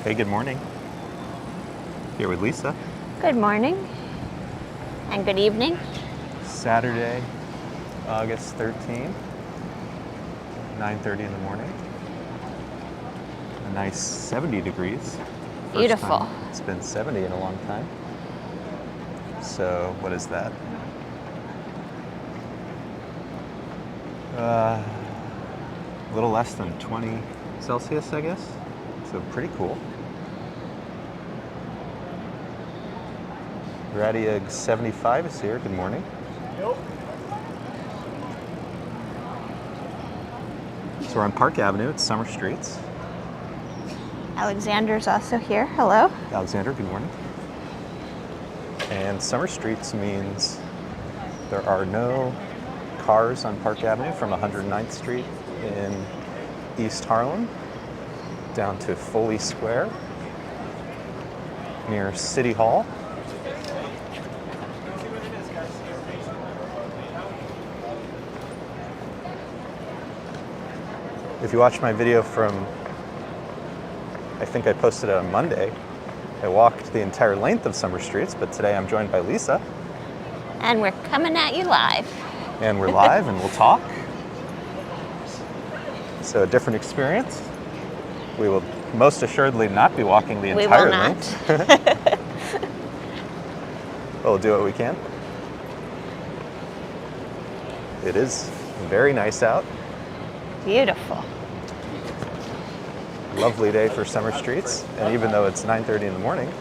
Hey, good morning. Here with Lisa. Good morning and good evening. Saturday, August 13th, 9:30 in the morning. A nice 70 degrees. First Beautiful. time it's been 70 in a long time. So what is that? A little less than 20 Celsius, I guess. So pretty cool. Radiag 75 is here. Good morning. Yep. So we're on Park Avenue. It's Summer Streets. Alexander's also here. Hello. Alexander, good morning. And Summer Streets means there are no cars on Park Avenue from 109th Street in East Harlem down to Foley Square near City Hall. If you watch my video from, I think I posted it on Monday, I walked the entire length of Summer Streets, but today I'm joined by Lisa. And we're coming at you live. And we're live and we'll talk. So a different experience. We will most assuredly not be walking the entire length. We will not. We'll do what we can. It is very nice out. Beautiful. Lovely day for Summer Streets. And even though it's 9:30 in the morning,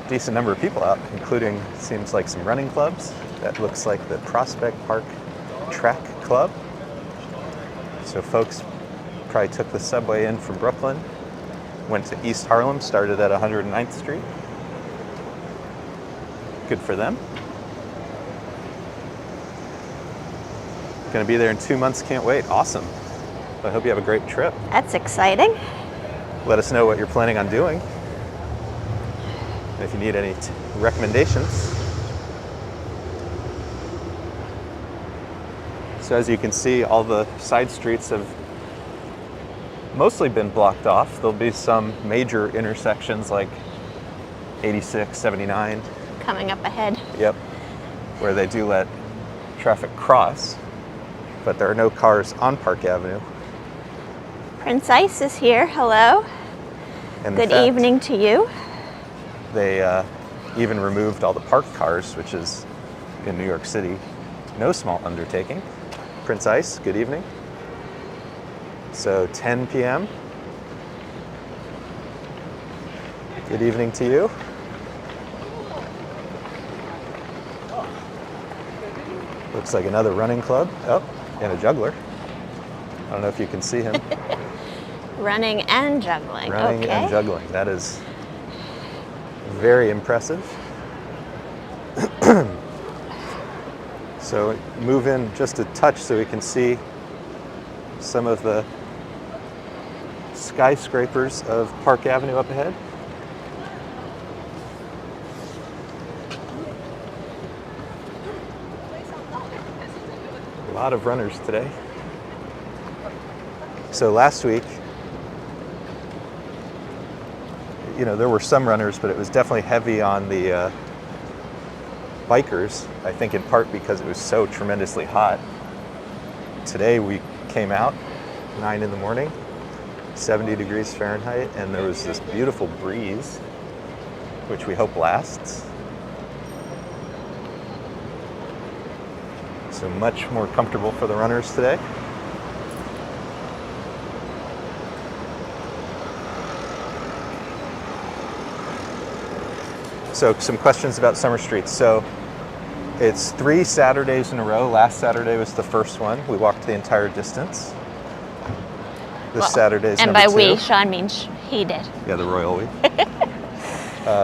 decent number of people out, including, seems like, some running clubs. That looks like the Prospect Park Track Club. So folks probably took the subway in from Brooklyn, went to East Harlem, started at 109th Street. Good for them. Gonna be there in 2 months, can't wait. Awesome. I hope you have a great trip. That's exciting. Let us know what you're planning on doing. If you need any recommendations. So as you can see, all the side streets have mostly been blocked off. There'll be some major intersections like 86, 79. Coming up ahead. Yep, where they do let traffic cross, but there are no cars on Park Avenue. Prince Ice is here. Hello. And Good evening to you. They even removed all the parked cars, which is, in New York City, no small undertaking. Prince Ice, good evening. So 10 p.m. Good evening to you. Looks like another running club. Oh, and a juggler. I don't know if you can see him. Running and juggling. Running okay. and juggling. That is very impressive. So move in just a touch so we can see some of the skyscrapers of Park Avenue up ahead. A lot of runners today. So last week, there were some runners, but it was definitely heavy on the bikers, I think in part because it was so tremendously hot. Today we came out 9 in the morning, 70 degrees Fahrenheit, and there was this beautiful breeze, which we hope lasts. So much more comfortable for the runners today. So some questions about Summer Streets. So it's 3 Saturdays in a row. Last Saturday was the first one. We walked the entire distance. This Saturday's and number 2. by we, Sean means he did. Yeah, the royal we.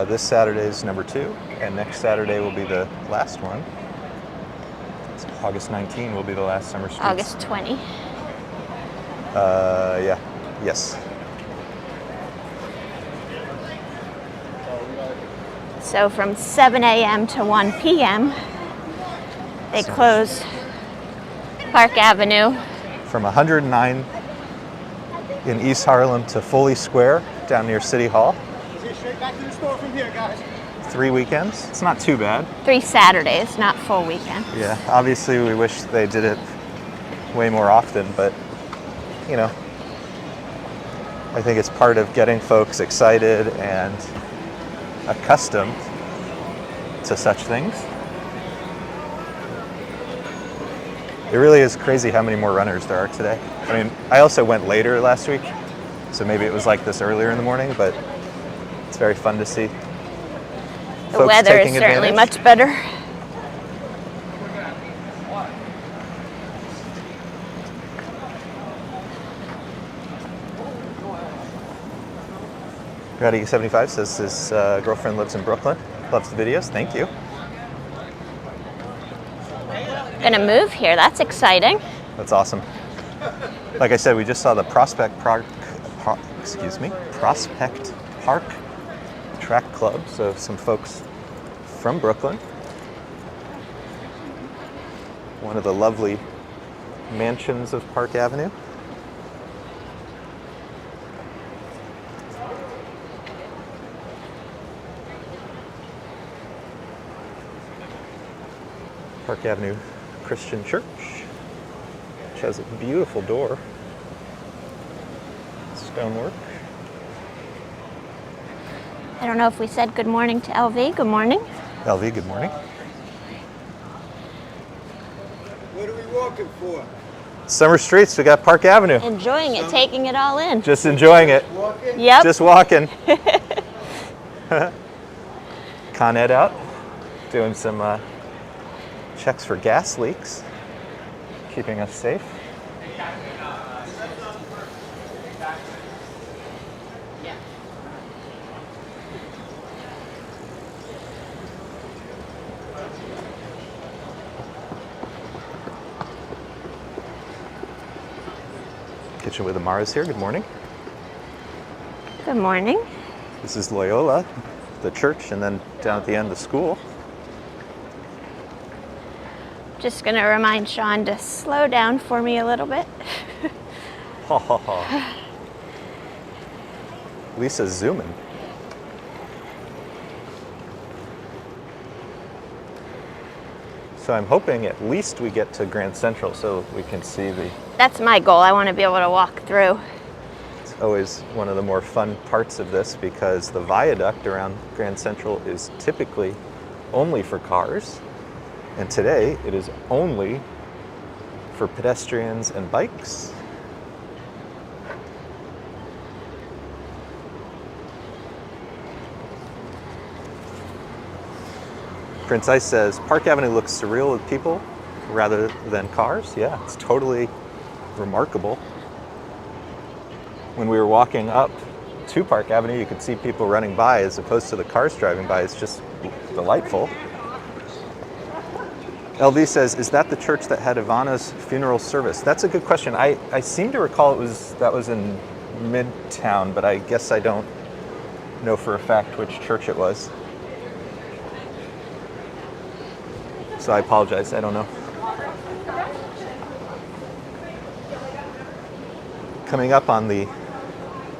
This Saturday's number 2, and next Saturday will be the last one. So August 19 will be the last Summer Streets. August 20. Yeah. Yes. So from 7 a.m. to 1 p.m., they close Park Avenue. From 109 in East Harlem to Foley Square down near City Hall. Straight back to the store from here, guys. 3 weekends. It's not too bad. 3 Saturdays, not full weekend. Yeah, obviously we wish they did it way more often, but you know, I think it's part of getting folks excited and accustomed to such things. It really is crazy how many more runners there are today. I mean, I also went later last week, so maybe it was like this earlier in the morning, but it's very fun to see. The weather is certainly much better. Rowdy75 says his girlfriend lives in Brooklyn. Loves the videos. Thank you. Gonna move here. That's exciting. That's awesome. Like I said, we just saw the Prospect Park Track Club. So some folks from Brooklyn. One of the lovely mansions of Park Avenue. Park Avenue Christian Church, which has a beautiful door. Stonework. I don't know if we said good morning to LV. Good morning. LV, good morning. What are we walking for? Summer streets, we got Park Avenue. Enjoying it, taking it all in. Just enjoying it. Walking? Yep. Just walking. Con Ed out, doing some checks for gas leaks, keeping us safe. Kitchen with Amara's here. Good morning. Good morning. This is Loyola, the church, and then down at the end, the school. Just gonna remind Sean to slow down for me a little bit. Ha ha ha. Lisa's zooming. So I'm hoping at least we get to Grand Central so we can see the... That's my goal. I want to be able to walk through. It's always one of the more fun parts of this because the viaduct around Grand Central is typically only for cars. And today it is only for pedestrians and bikes. Prince Ice says, Park Avenue looks surreal with people rather than cars. Yeah, it's totally remarkable. When we were walking up to Park Avenue, you could see people running by as opposed to the cars driving by. It's just delightful. LV says, is that the church that had Ivana's funeral service? That's a good question. I seem to recall that was in Midtown, but I guess I don't know for a fact which church it was. So I apologize, I don't know. Coming up on the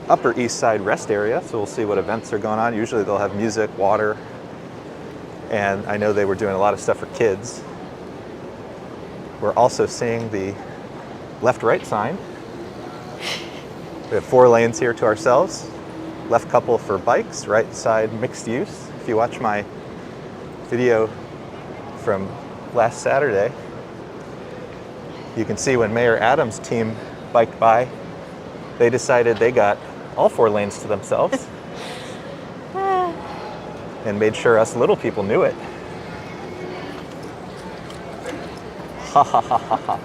Upper East Side rest area, so we'll see what events are going on. Usually they'll have music, water, and I know they were doing a lot of stuff for kids. We're also seeing the left-right sign. We have 4 lanes here to ourselves. Left couple for bikes, right side mixed use. If you watch my video from last Saturday, you can see when Mayor Adams' team biked by, they decided they got all 4 lanes to themselves and made sure us little people knew it. Ha ha ha ha ha.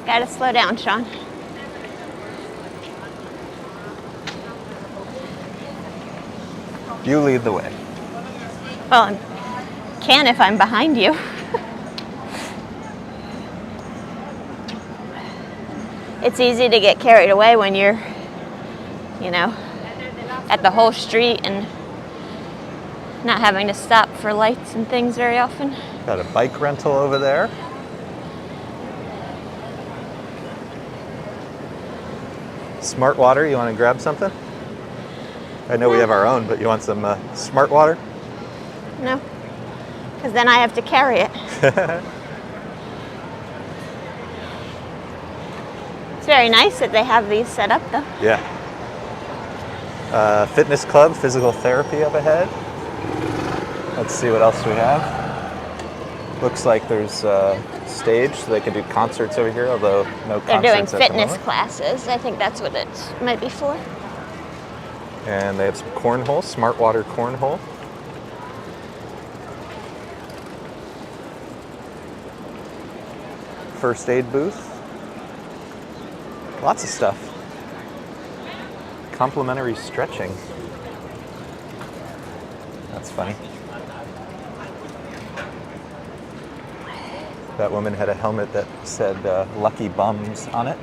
Gotta slow down, Sean. You lead the way. Well, I can if I'm behind you. It's easy to get carried away when you're, at the whole street and not having to stop for lights and things very often. Got a bike rental over there. Smart water, you want to grab something? I know we have our own, but you want some smart water? No, because then I have to carry it. It's very nice that they have these set up, though. Yeah. Fitness club, physical therapy up ahead. Let's see what else we have. Looks like there's a stage, so they can do concerts over here, although no They're concerts doing at the fitness moment. classes. I think that's what it might be for. And they have some cornhole, smart water cornhole. First aid booth. Lots of stuff. Complimentary stretching. That's funny. That woman had a helmet that said Lucky Bums on it.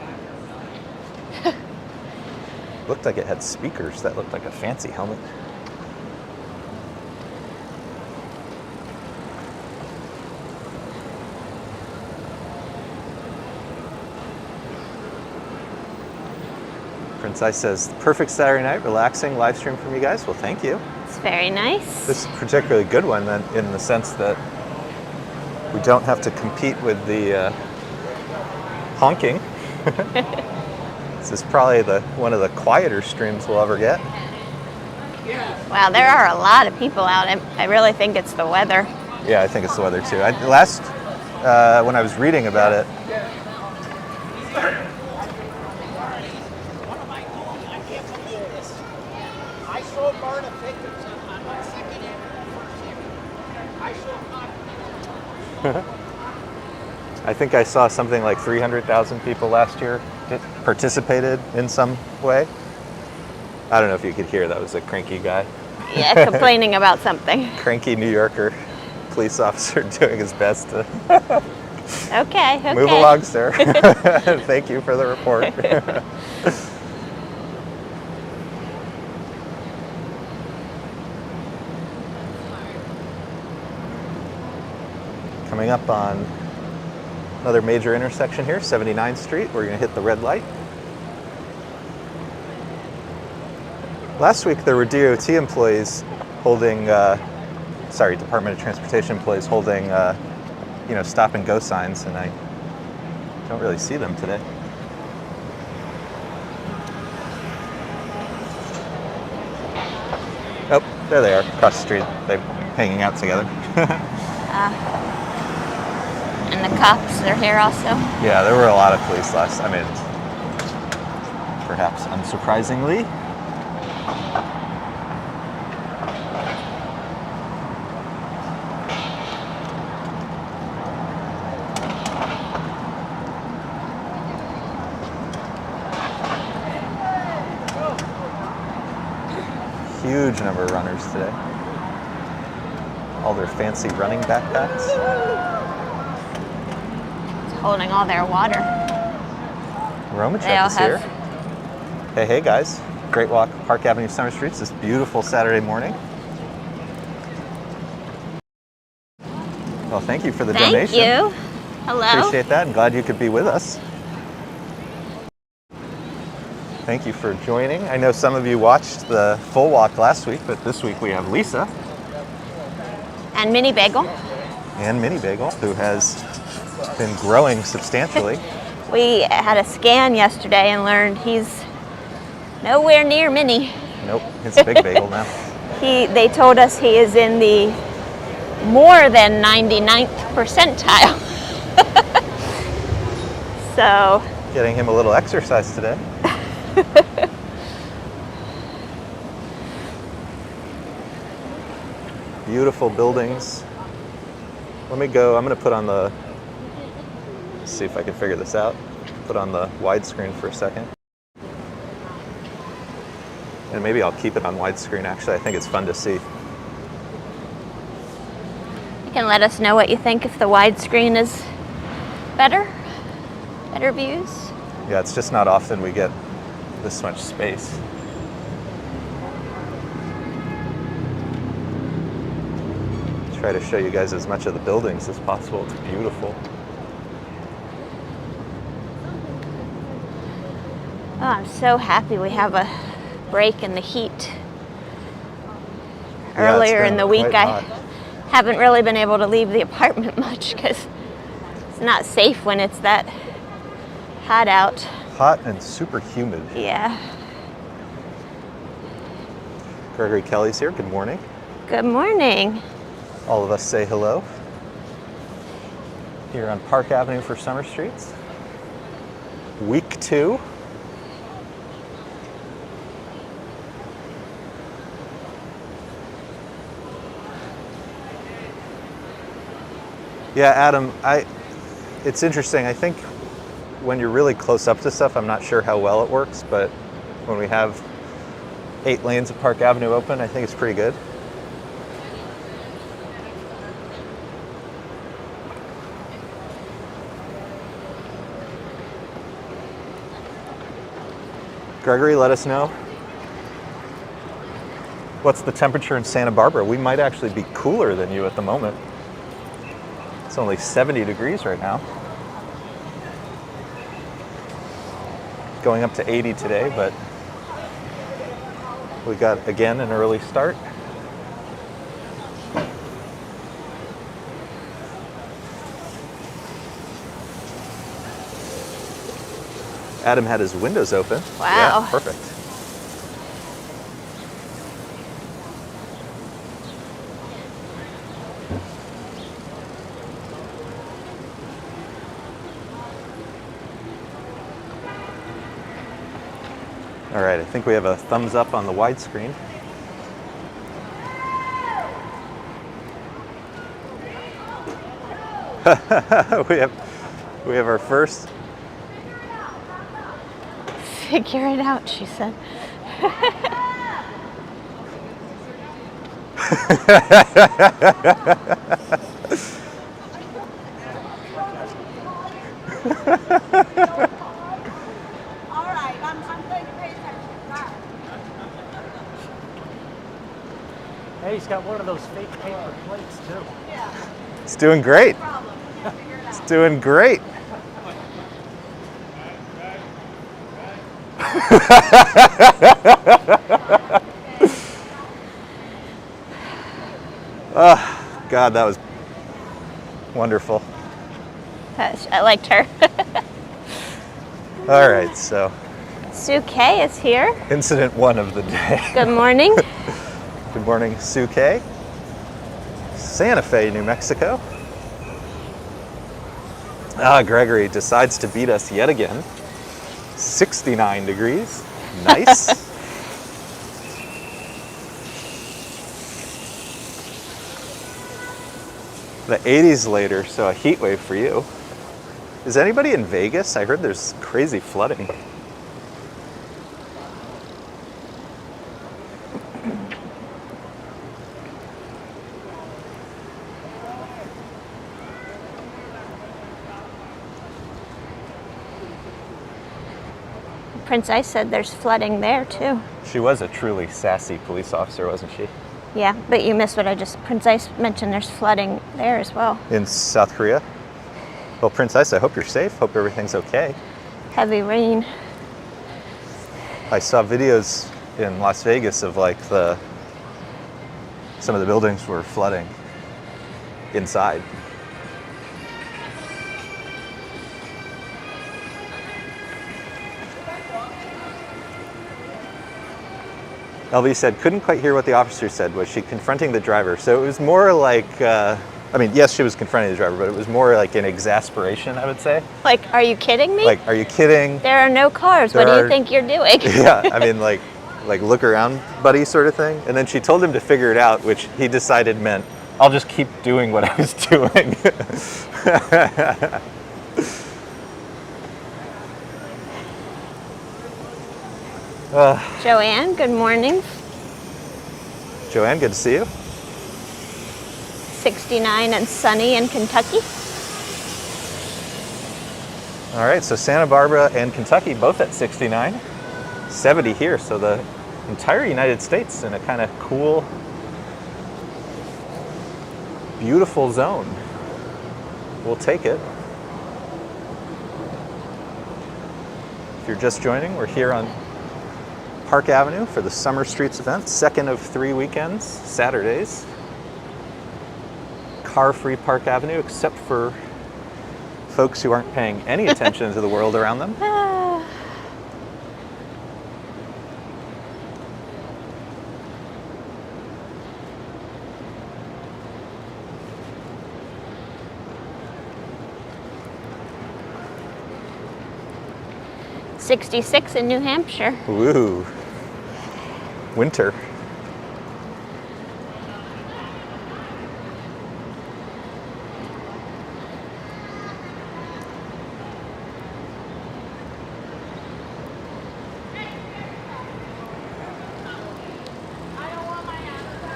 Looked like it had speakers. That looked like a fancy helmet. Prince Ice says, perfect Saturday night, relaxing live stream from you guys. Well, thank you. It's very nice. This is a particularly good one then, in the sense that we don't have to compete with the honking. This is probably one of the quieter streams we'll ever get. Wow, there are a lot of people out. I really think it's the weather. Yeah, I think it's the weather too. When I was reading about it, I saw murder victims on my second and first year. I saw I think I saw something like 300,000 people last year participated in some way. I don't know if you could hear, that was a cranky guy. Yeah, complaining about something. Cranky New Yorker police officer doing his best to Okay. move along, sir. Thank you for the report. Coming up on another major intersection here, 79th Street. We're going to hit the red light. Last week there were DOT employees holding, Department of Transportation employees holding, stop and go signs, and I don't really see them today. Oh, there they are, across the street. They're hanging out together. And the cops are here also. Yeah, there were a lot of police perhaps unsurprisingly. Huge number of runners today. All their fancy running backpacks. Holding all their water. Romachek is here. Hey guys. Great walk, Park Avenue, Summer Streets, this beautiful Saturday morning. Well, thank you for the donation. Thank you. Hello. Appreciate that. I'm glad you could be with us. Thank you for joining. I know some of you watched the full walk last week, but this week we have Lisa. And Mini Bagel. And Mini Bagel, who has been growing substantially. We had a scan yesterday and learned he's nowhere near Mini. Nope, it's a big bagel now. They told us he is in the more than 99th percentile. So. Getting him a little exercise today. Beautiful buildings. Let me go, I'm going to put on the, let's see if I can figure this out. Put on the widescreen for a second. And maybe I'll keep it on widescreen, actually. I think it's fun to see. You can let us know what you think if the widescreen is better views. Yeah, it's just not often we get this much space. Try to show you guys as much of the buildings as possible. It's beautiful. Oh, I'm so happy we have a break in the heat. Yeah, it's Earlier in been the week, quite I hot. haven't really been able to leave the apartment much because it's not safe when it's that hot out. Hot and super humid. Yeah. Gregory Kelly's here. Good morning. Good morning. All of us say hello. Here on Park Avenue for Summer Streets. Week 2. Yeah, Adam, it's interesting. I think when you're really close up to stuff, I'm not sure how well it works, but when we have 8 lanes of Park Avenue open, I think it's pretty good. Gregory, let us know. What's the temperature in Santa Barbara? We might actually be cooler than you at the moment. It's only 70 degrees right now. Going up to 80 today, but we got, again, an early start. Adam had his windows open. Wow. Yeah, perfect. All right, I think we have a thumbs up on the widescreen. we have our first. Figure it out, she said. Hey, he's got one of those fake paper plates too. It's doing great. It's doing great. Oh, God, that was wonderful. I liked her. All right, so Sue K is here. incident 1 of the day. Good morning. Good morning, Sue K. Santa Fe, New Mexico. Gregory decides to beat us yet again. 69 degrees. Nice. The 80s later, so a heat wave for you. Is anybody in Vegas? I heard there's crazy flooding. Prince Ice said there's flooding there too. She was a truly sassy police officer, wasn't she? Yeah, but you missed what Prince Ice mentioned there's flooding there as well. In South Korea? Well, Prince Ice, I hope you're safe. Hope everything's okay. Heavy rain. I saw videos in Las Vegas of like some of the buildings were flooding inside. LV said, couldn't quite hear what the officer said. Was she confronting the driver? So it was more like, I mean, yes, she was confronting the driver, but it was more like an exasperation, I would say. Like, are you kidding me? Like, are you kidding? There are no cars. What do you think you're doing? Yeah, I mean, like look around, buddy, sort of thing. And then she told him to figure it out, which he decided meant, I'll just keep doing what I was doing. Joanne, good morning. Joanne, good to see you. 69 and sunny in Kentucky. All right, so Santa Barbara and Kentucky both at 69. 70 here, so the entire United States in a kind of cool, beautiful zone. We'll take it. If you're just joining, we're here on Park Avenue for the Summer Streets event, second of 3 weekends, Saturdays. Car-free Park Avenue, except for folks who aren't paying any attention to the world around them. 66 in New Hampshire. Woo, winter.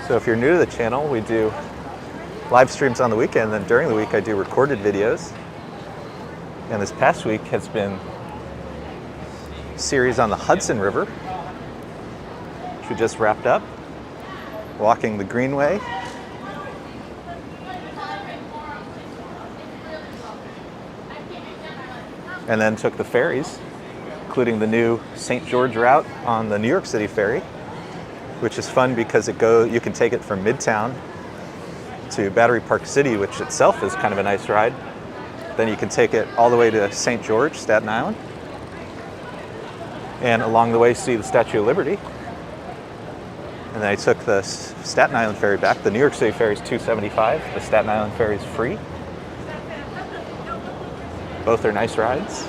So if you're new to the channel, we do live streams on the weekend, then during the week I do recorded videos. And this past week has been a series on the Hudson River, which we just wrapped up, walking the Greenway. And then took the ferries, including the new St. George route on the New York City ferry, which is fun because you can take it from Midtown to Battery Park City, which itself is kind of a nice ride. Then you can take it all the way to St. George, Staten Island, and along the way see the Statue of Liberty. And then I took the Staten Island ferry back. The New York City ferry is $275. The Staten Island ferry is free. Both are nice rides.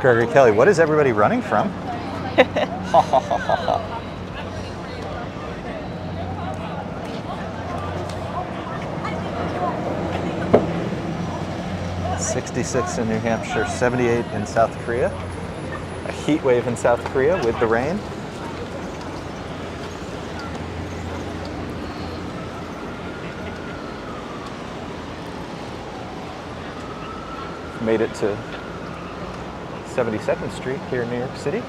Gregory Kelly, what is everybody running from? Ha ha ha ha ha. '66 in New Hampshire, 78 in South Korea. A heat wave in South Korea with the rain. Made it to 72nd Street here in New York City.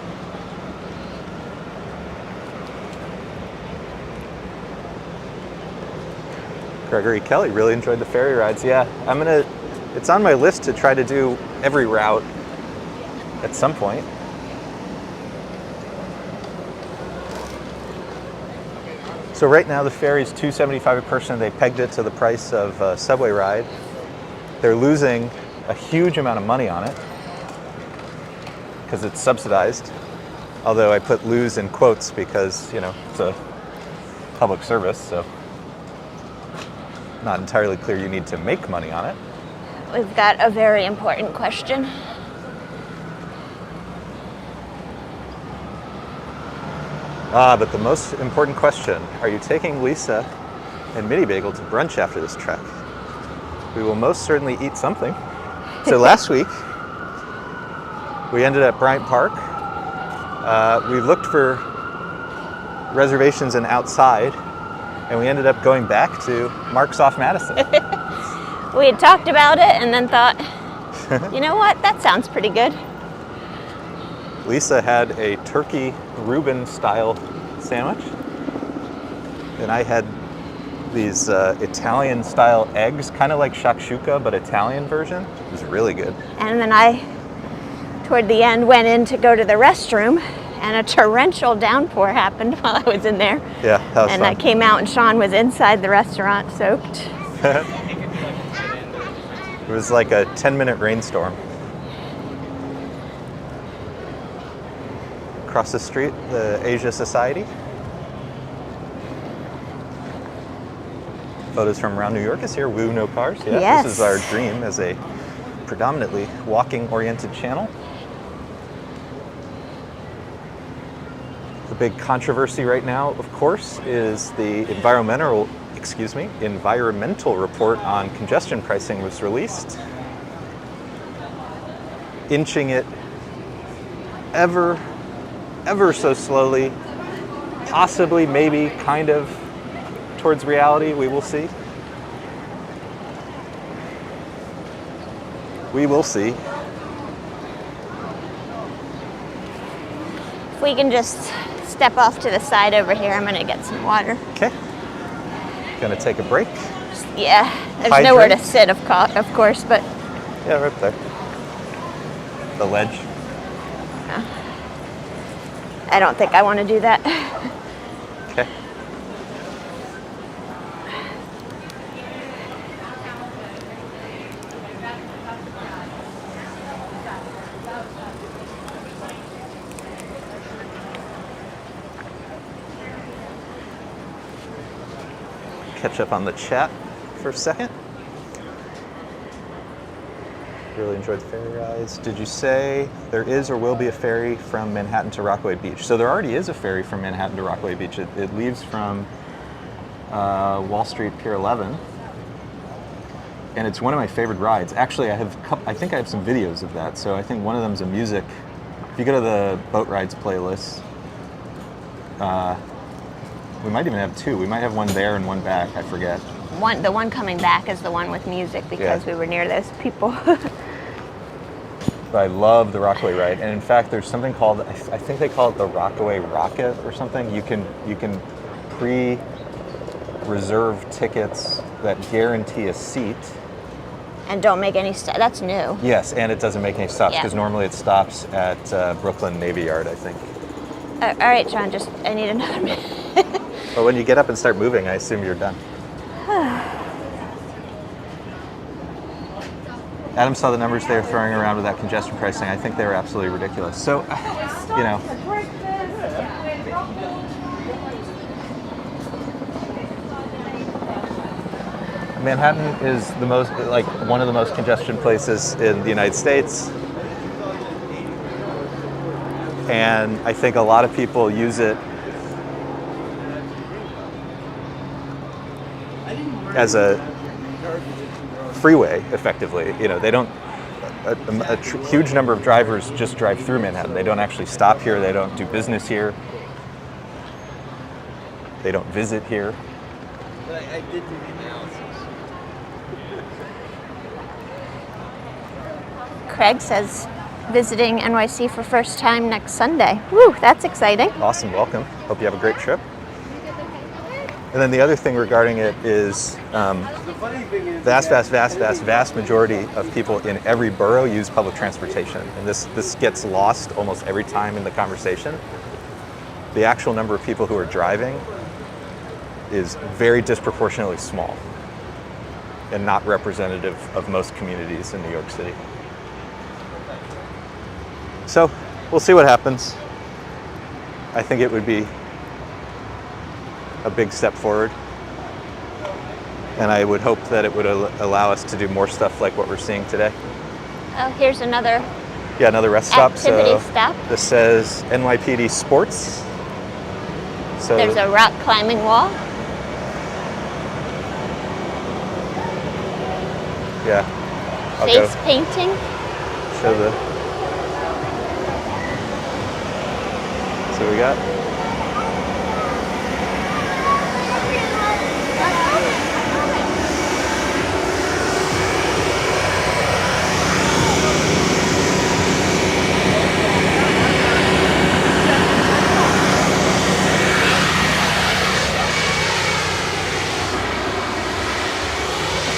Gregory Kelly really enjoyed the ferry rides. Yeah, it's on my list to try to do every route at some point. So right now the ferry's $275 a person. They pegged it to the price of a subway ride. They're losing a huge amount of money on it because it's subsidized. Although I put lose in quotes because, it's a public service, so not entirely clear you need to make money on it. We've got a very important question. But the most important question, are you taking Lisa and Mini Bagel to brunch after this trek? We will most certainly eat something. So last week, we ended at Bryant Park. We looked for reservations in outside, and we ended up going back to Mark's off Madison. We had talked about it and then thought, you know what, that sounds pretty good. Lisa had a turkey Reuben style sandwich, and I had these Italian style eggs, kind of like shakshuka, but Italian version. It was really good. And then I, toward the end, went in to go to the restroom, and a torrential downpour happened while I was in there. Yeah, that was and fun. I came out and Sean was inside the restaurant soaked. It was like a 10-minute rainstorm. Across the street, the Asia Society. Photos from around New York is here. Woo, no cars. Yeah, yes. This is our dream as a predominantly walking-oriented channel. The big controversy right now, of course, is the environmental report on congestion pricing was released, inching it ever so slowly, possibly, maybe, kind of towards reality. We will see. We will see. If we can just step off to the side over here. I'm gonna get some water. Okay. Gonna take a break. Yeah, there's Hydrate. nowhere to sit, of course, but Yeah, right there. The ledge. I don't think I want to do that. Okay. Catch up on the chat for a second. Really enjoyed the ferry rides. Did you say there is or will be a ferry from Manhattan to Rockaway Beach? So there already is a ferry from Manhattan to Rockaway Beach. It leaves from Wall Street Pier 11, and it's one of my favorite rides. Actually, I think I have some videos of that. So I think one of them is a music. If you go to the boat rides playlist, we might even have two. We might have one there and one back. I forget. The one coming back is the one with music because we were near those people. But I love the Rockaway ride, and in fact, there's something called, I think they call it the Rockaway Rocket or something. You can pre-reserve tickets that guarantee a seat. And don't make any stops. That's new. Yes, and it doesn't make any stops because Yeah. normally it stops at Brooklyn Navy Yard, I think. All right, John. I need another minute. But when you get up and start moving, I assume you're done. Adam saw the numbers they were throwing around with that congestion pricing. I think they were absolutely ridiculous. So, you know. Manhattan is one of the most congestion places in the United States. And I think a lot of people use it as a freeway, effectively. You know, they don't. A huge number of drivers just drive through Manhattan. They don't actually stop here. They don't do business here. They don't visit here. But I did do the analysis. Craig says visiting NYC for first time next Sunday. Woo, that's exciting. Awesome, welcome. Hope you have a great trip. And then the other thing regarding it is vast majority of people in every borough use public transportation. And this gets lost almost every time in the conversation. The actual number of people who are driving is very disproportionately small and not representative of most communities in New York City. So we'll see what happens. I think it would be a big step forward. And I would hope that it would allow us to do more stuff like what we're seeing today. Oh, here's another another rest stop. activity stop. This says NYPD Sports. So There's a rock climbing wall. yeah, I'll Face go painting. show the. So we got.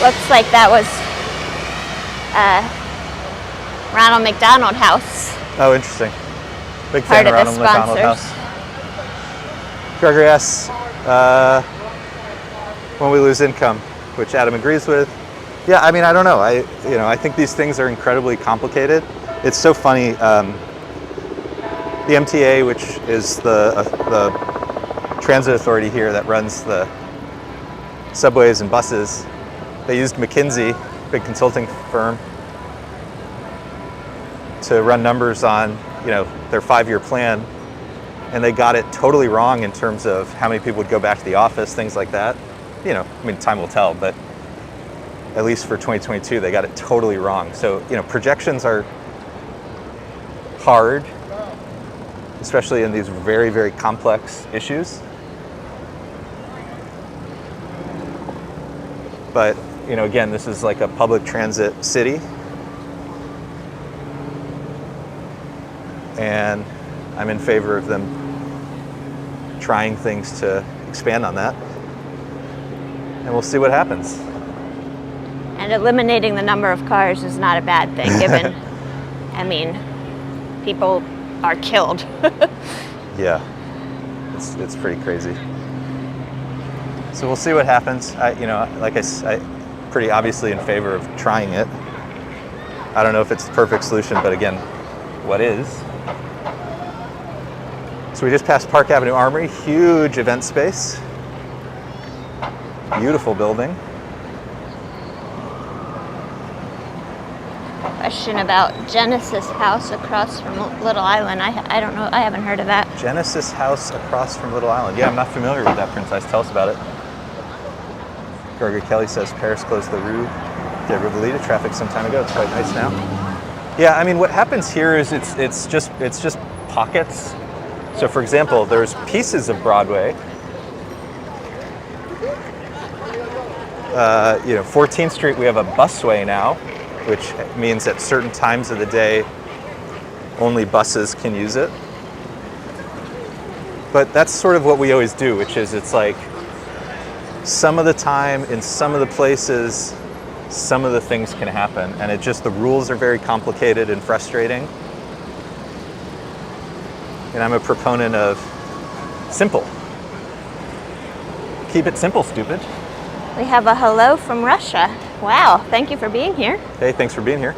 Looks like that was Ronald McDonald House. Oh, interesting. Big Part fan of of the Ronald McDonald sponsors. House. Gregory asks, when we lose income, which Adam agrees with. Yeah, I mean, I don't know. I think these things are incredibly complicated. It's so funny. The MTA, which is the transit authority here that runs the subways and buses, they used McKinsey, big consulting firm, to run numbers on, their 5-year plan, and they got it totally wrong in terms of how many people would go back to the office, things like that. Time will tell, but at least for 2022, they got it totally wrong. So, projections are hard, especially in these very, very complex issues. But, again, this is like a public transit city. And I'm in favor of them trying things to expand on that. And we'll see what happens. And eliminating the number of cars is not a bad thing, given, I mean, people are killed. Yeah, it's pretty crazy. So we'll see what happens. I'm pretty obviously in favor of trying it. I don't know if it's the perfect solution, but again, what is? So we just passed Park Avenue Armory, huge event space, beautiful building. Question about Genesis House across from Little Island. I don't know. I haven't heard of that. Genesis House across from Little Island. Yeah, I'm not familiar with that, Princess. Tell us about it. Gregory Kelly says Paris closed the Rue de Rivoli to traffic some time ago. It's quite nice now. Yeah, I mean, what happens here is it's just pockets. So, for example, there's pieces of Broadway. 14th Street, we have a busway now, which means at certain times of the day, only buses can use it. But that's sort of what we always do, which is it's like some of the time in some of the places, some of the things can happen, and the rules are very complicated and frustrating. And I'm a proponent of simple. Keep it simple, stupid. We have a hello from Russia. Wow, thank you for being here. Hey, thanks for being here.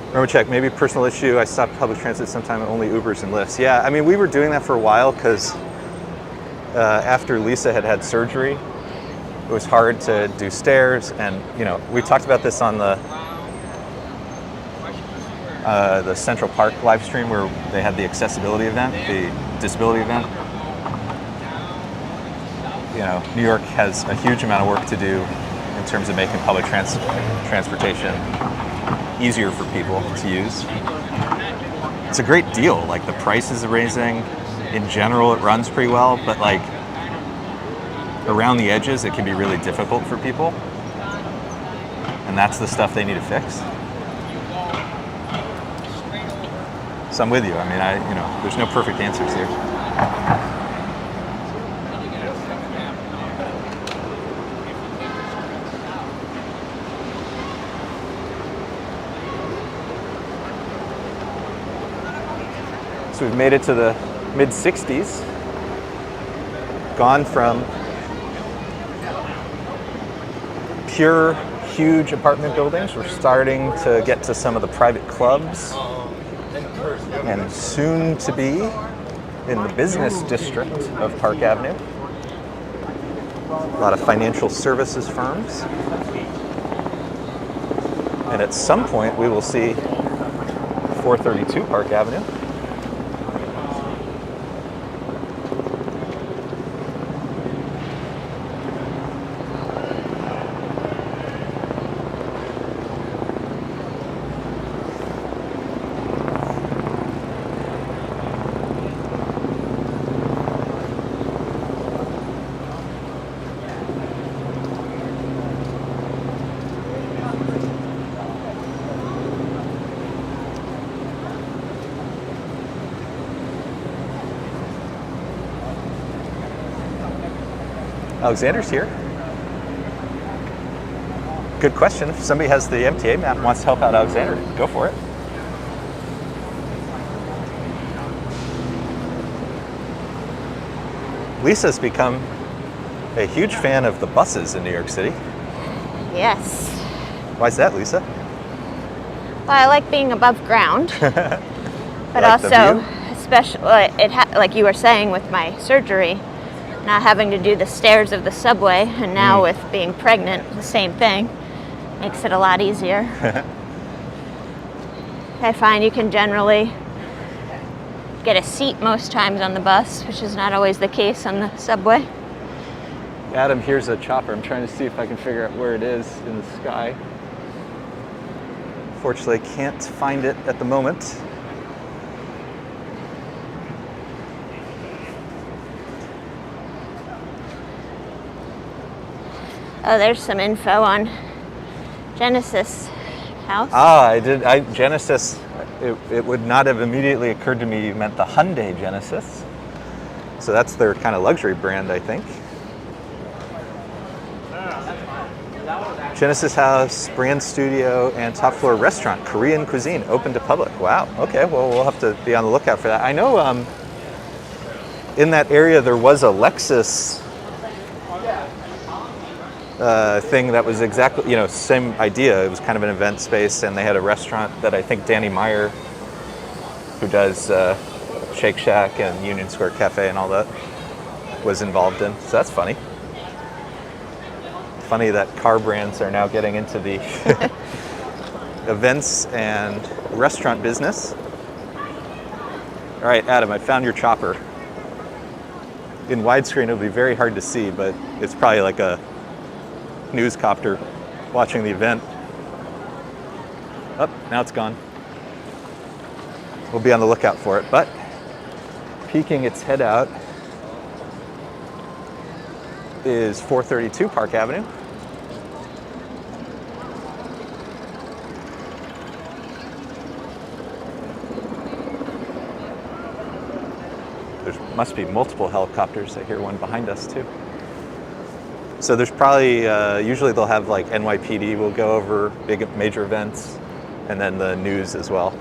Remember, check, maybe personal issue. I stopped public transit sometime, only Ubers and Lyfts. Yeah, I mean, we were doing that for a while because after Lisa had surgery, it was hard to do stairs. And, we talked about this on the Central Park live stream where they had the accessibility event, the disability event. New York has a huge amount of work to do in terms of making public transportation easier for people to use. It's a great deal. Like, the prices are raising. In general, it runs pretty well, but like around the edges, it can be really difficult for people. And that's the stuff they need to fix. So I'm with you. I mean, there's no perfect answers here. So we've made it to the mid-60s, gone from pure, huge apartment buildings. We're starting to get to some of the private clubs, and soon to be in the business district of Park Avenue. A lot of financial services firms. And at some point, we will see 432 Park Avenue. Alexander's here. Good question. If somebody has the MTA map and wants to help out Alexander, go for it. Lisa's become a huge fan of the buses in New York City. Yes. Why is that, Lisa? Well, I like being above ground, but like also, especially like you were saying with my surgery, not having to do the stairs of the subway, and now with being pregnant, the same thing, makes it a lot easier. I find you can generally get a seat most times on the bus, which is not always the case on the subway. Adam, here's a chopper. I'm trying to see if I can figure out where it is in the sky. Fortunately, I can't find it at the moment. Oh, there's some info on Genesis House. Genesis, it would not have immediately occurred to me you meant the Hyundai Genesis. So that's their kind of luxury brand, I think. Genesis House, brand studio, and top floor restaurant, Korean cuisine, open to public. Wow. Okay. Well, we'll have to be on the lookout for that. I know in that area there was a Lexus thing that was exactly, same idea. It was kind of an event space, and they had a restaurant that I think Danny Meyer, who does Shake Shack and Union Square Cafe and all that, was involved in. So that's funny. Funny that car brands are now getting into the events and restaurant business. All right, Adam, I found your chopper. In widescreen, it'll be very hard to see, but it's probably like a newscopter watching the event. Oh, now it's gone. We'll be on the lookout for it, but peeking its head out is 432 Park Avenue. There must be multiple helicopters. I hear one behind us too. So there's probably, usually they'll have like NYPD will go over big major events, and then the news as well.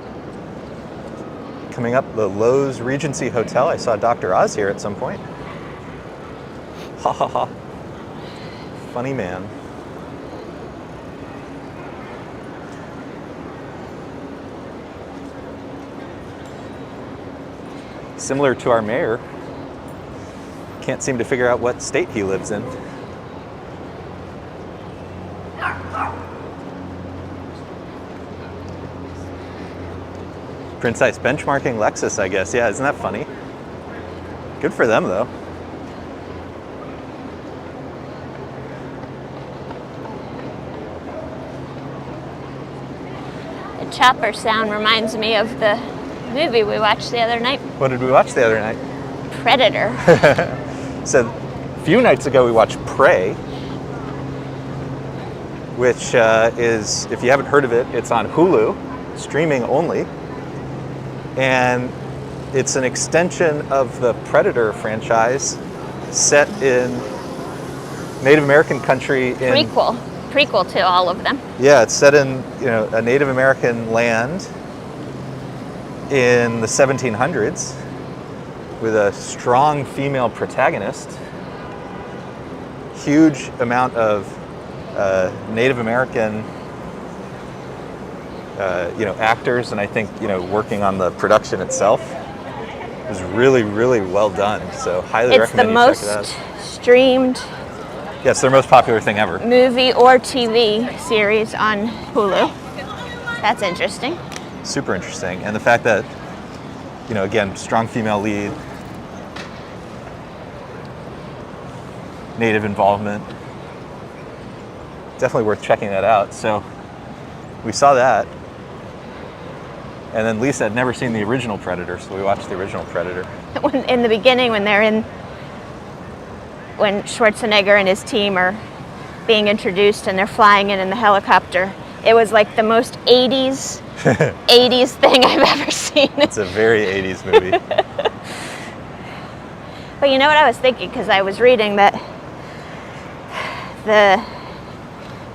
Coming up, the Lowe's Regency Hotel. I saw Dr. Oz here at some point. Ha ha ha. Funny man. Similar to our mayor. Can't seem to figure out what state he lives in. Precise benchmarking Lexus, I guess. Yeah, isn't that funny? Good for them, though. The chopper sound reminds me of the movie we watched the other night. What did we watch the other night? Predator. So, a few nights ago we watched Prey, which is, if you haven't heard of it, it's on Hulu, streaming only. And it's an extension of the Predator franchise set in Native American country. Prequel to all of them. Yeah, it's set in a Native American land in the 1700s with a strong female protagonist. Huge amount of Native American actors, and I think working on the production itself. It was really, really well done. So highly recommend you check it out. It's the most streamed. Yes, their most popular thing ever. Movie or TV series on Hulu. That's interesting. Super interesting, and the fact that again, strong female lead, Native involvement. Definitely worth checking that out. So we saw that. And then Lisa had never seen the original Predator, so we watched the original Predator. In the beginning, when Schwarzenegger and his team are being introduced and they're flying in the helicopter, it was like the most 80s 80s thing I've ever seen. It's a very 80s movie. But you know what I was thinking, because I was reading that the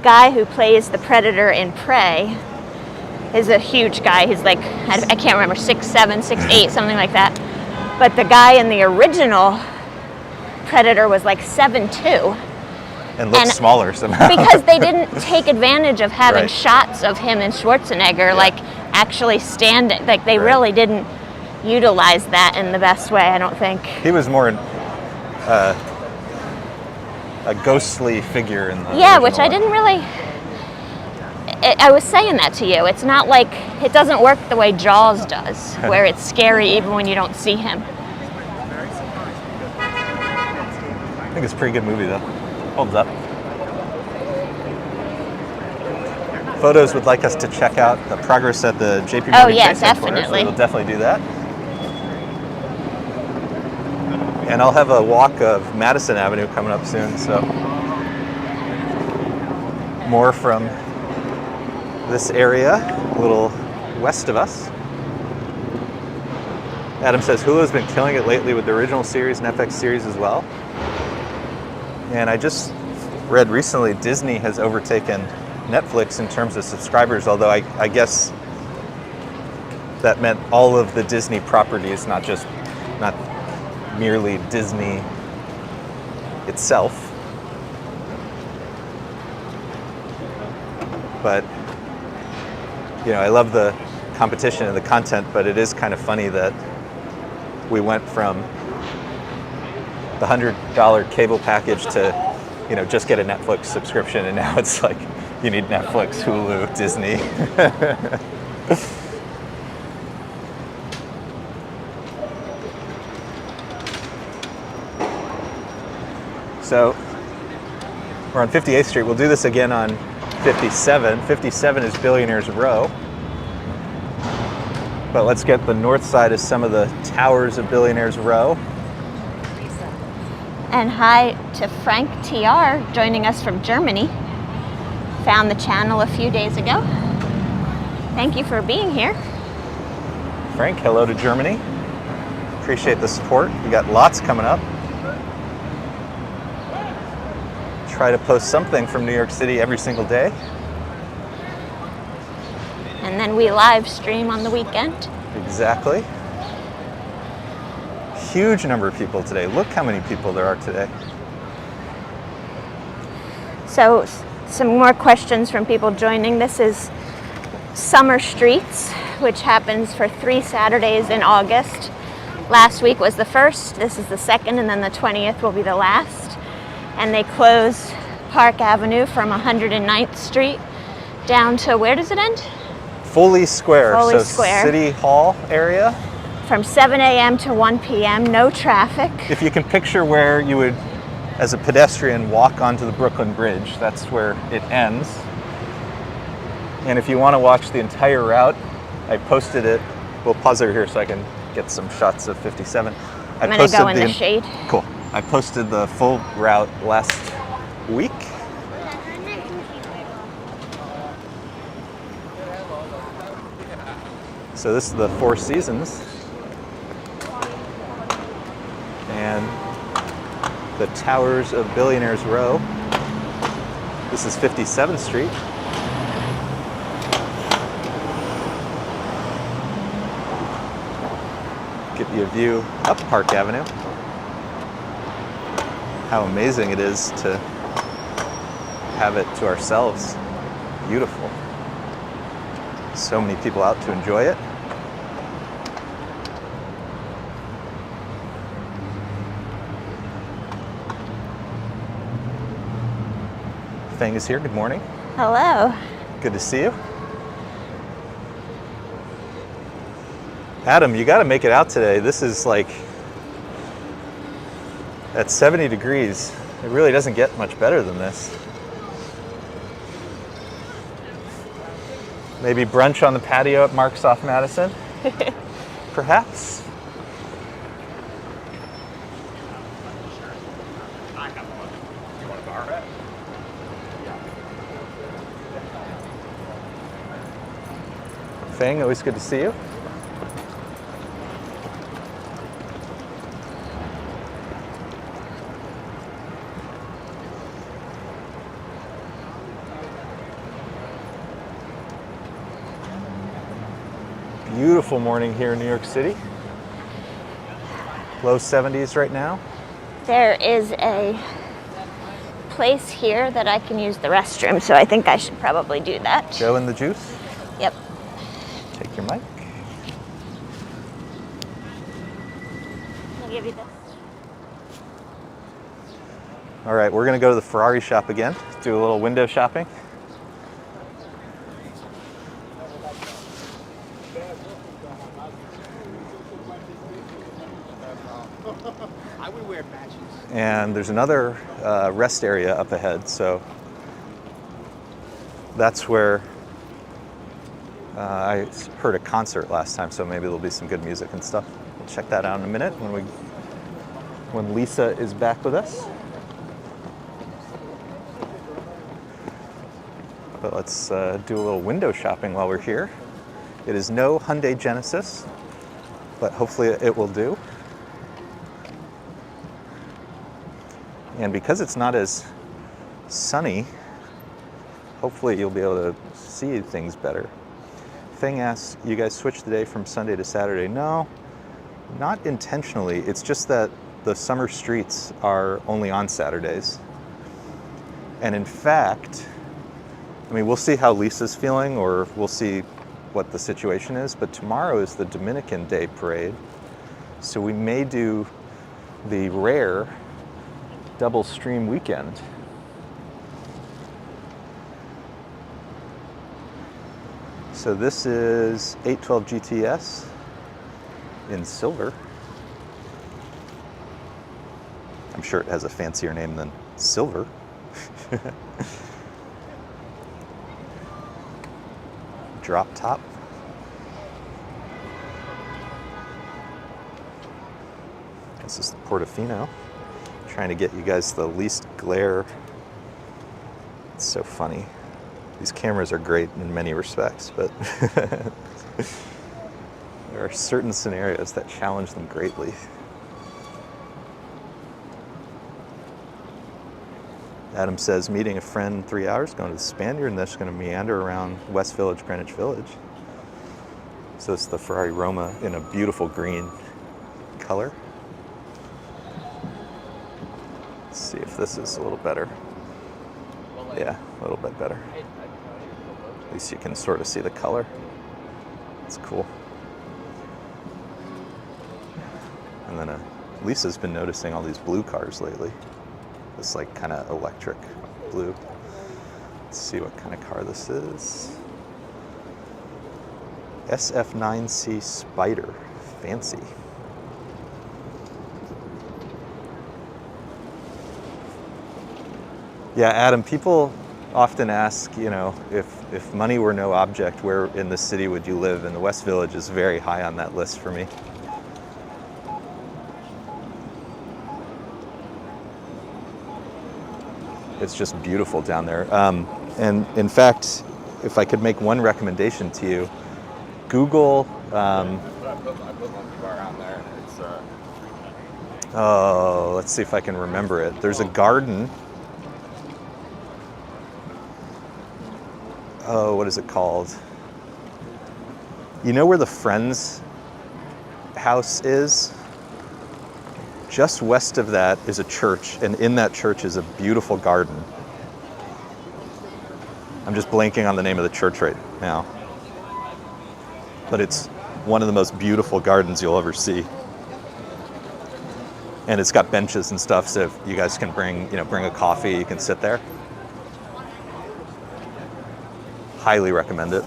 guy who plays the Predator in Prey is a huge guy. He's like, I can't remember, 6'7", 6'8", something like that. But the guy in the original Predator was like 7'2". And looked smaller somehow. Because they didn't take advantage of having Right. shots of him and Schwarzenegger, Yeah. like actually standing. Like they Right. really didn't utilize that in the best way, I don't think. He was more a ghostly figure in the Yeah, original which I one. didn't really. I was saying that to you. It's not like, it doesn't work the way Jaws does, where it's scary even when you don't see him. I think it's a pretty good movie though. Holds up. Photos would like us to check out the progress at the JP Morgan Oh, yeah, Chase headquarters, definitely. so we'll definitely do that. And I'll have a walk of Madison Avenue coming up soon, so more from this area, a little west of us. Adam says Hulu's been killing it lately with the original series and FX series as well. And I just read recently Disney has overtaken Netflix in terms of subscribers, although I guess that meant all of the Disney properties, not merely Disney itself. But, you know, I love the competition and the content, but it is kind of funny that we went from the $100 cable package to, you know, just get a Netflix subscription, and now it's like you need Netflix, Hulu, Disney. So we're on 58th Street. We'll do this again on 57. 57 is Billionaires Row. But let's get the north side of some of the towers of Billionaires Row. And hi to Frank TR joining us from Germany. Found the channel a few days ago. Thank you for being here. Frank, hello to Germany. Appreciate the support. We got lots coming up. Try to post something from New York City every single day. And then we live stream on the weekend. Exactly. Huge number of people today. Look how many people there are today. So some more questions from people joining. This is Summer Streets, which happens for 3 Saturdays in August. Last week was the first, this is the second, and then the 20th will be the last. And they close Park Avenue from 109th Street down to, where does it end? Foley Square, Foley so Square. City Hall area. From 7 a.m. to 1 p.m., no traffic. If you can picture where you would, as a pedestrian, walk onto the Brooklyn Bridge, that's where it ends. And if you want to watch the entire route, I posted it. We'll pause over here so I can get some shots of 57. I'm going to go in the shade. Cool. I posted the full route last week. So this is the Four Seasons. And the towers of Billionaires Row. This is 57th Street. Give you a view up Park Avenue. How amazing it is to have it to ourselves. Beautiful. So many people out to enjoy it. Fang is here. Good morning. Hello. Good to see you. Adam, you got to make it out today. This is like at 70 degrees. It really doesn't get much better than this. Maybe brunch on the patio at Mark's off Madison? Perhaps. Fang, always good to see you. Beautiful morning here in New York City. Low 70s right now. There is a place here that I can use the restroom, so I think I should probably do that. Joe and the juice. Yep. Take your mic. I'll give you this. All right, we're gonna go to the Ferrari shop again, do a little window shopping. I would wear matches. And there's another rest area up ahead, so that's where I heard a concert last time, so maybe there'll be some good music and stuff. We'll check that out in a minute when Lisa is back with us. But let's do a little window shopping while we're here. It is no Hyundai Genesis. but hopefully it will do. And because it's not as sunny, hopefully you'll be able to see things better. Feng asks, you guys switched the day from Sunday to Saturday? No, not intentionally. It's just that the summer streets are only on Saturdays. And in fact, I mean, we'll see how Lisa's feeling, or we'll see what the situation is, but tomorrow is the Dominican Day Parade. So we may do the rare double stream weekend. So this is 812 GTS in silver. I'm sure it has a fancier name than silver. Drop top. This is the Portofino. Trying to get you guys the least glare. It's so funny. These cameras are great in many respects, but there are certain scenarios that challenge them greatly. Adam says, meeting a friend 3 hours, going to the Spaniard, and then just going to meander around West Village, Greenwich Village. So it's the Ferrari Roma in a beautiful green color. Let's see if this is a little better. Yeah, a little bit better. At least you can sort of see the color. It's cool. And then Lisa's been noticing all these blue cars lately. This like kind of electric blue. Let's see what kind of car this is. SF9C Spider. Fancy. Yeah, Adam, people often ask, you know, if money were no object, where in the city would you live? And the West Village is very high on that list for me. It's just beautiful down there. And in fact, if I could make one recommendation to you, Google. Oh, let's see if I can remember it. There's a garden. Oh, what is it called? You know where the Friends house is? Just west of that is a church, and in that church is a beautiful garden. I'm just blanking on the name of the church right now. But it's one of the most beautiful gardens you'll ever see. And it's got benches and stuff, so if you guys can bring a coffee, you can sit there. Highly recommend it.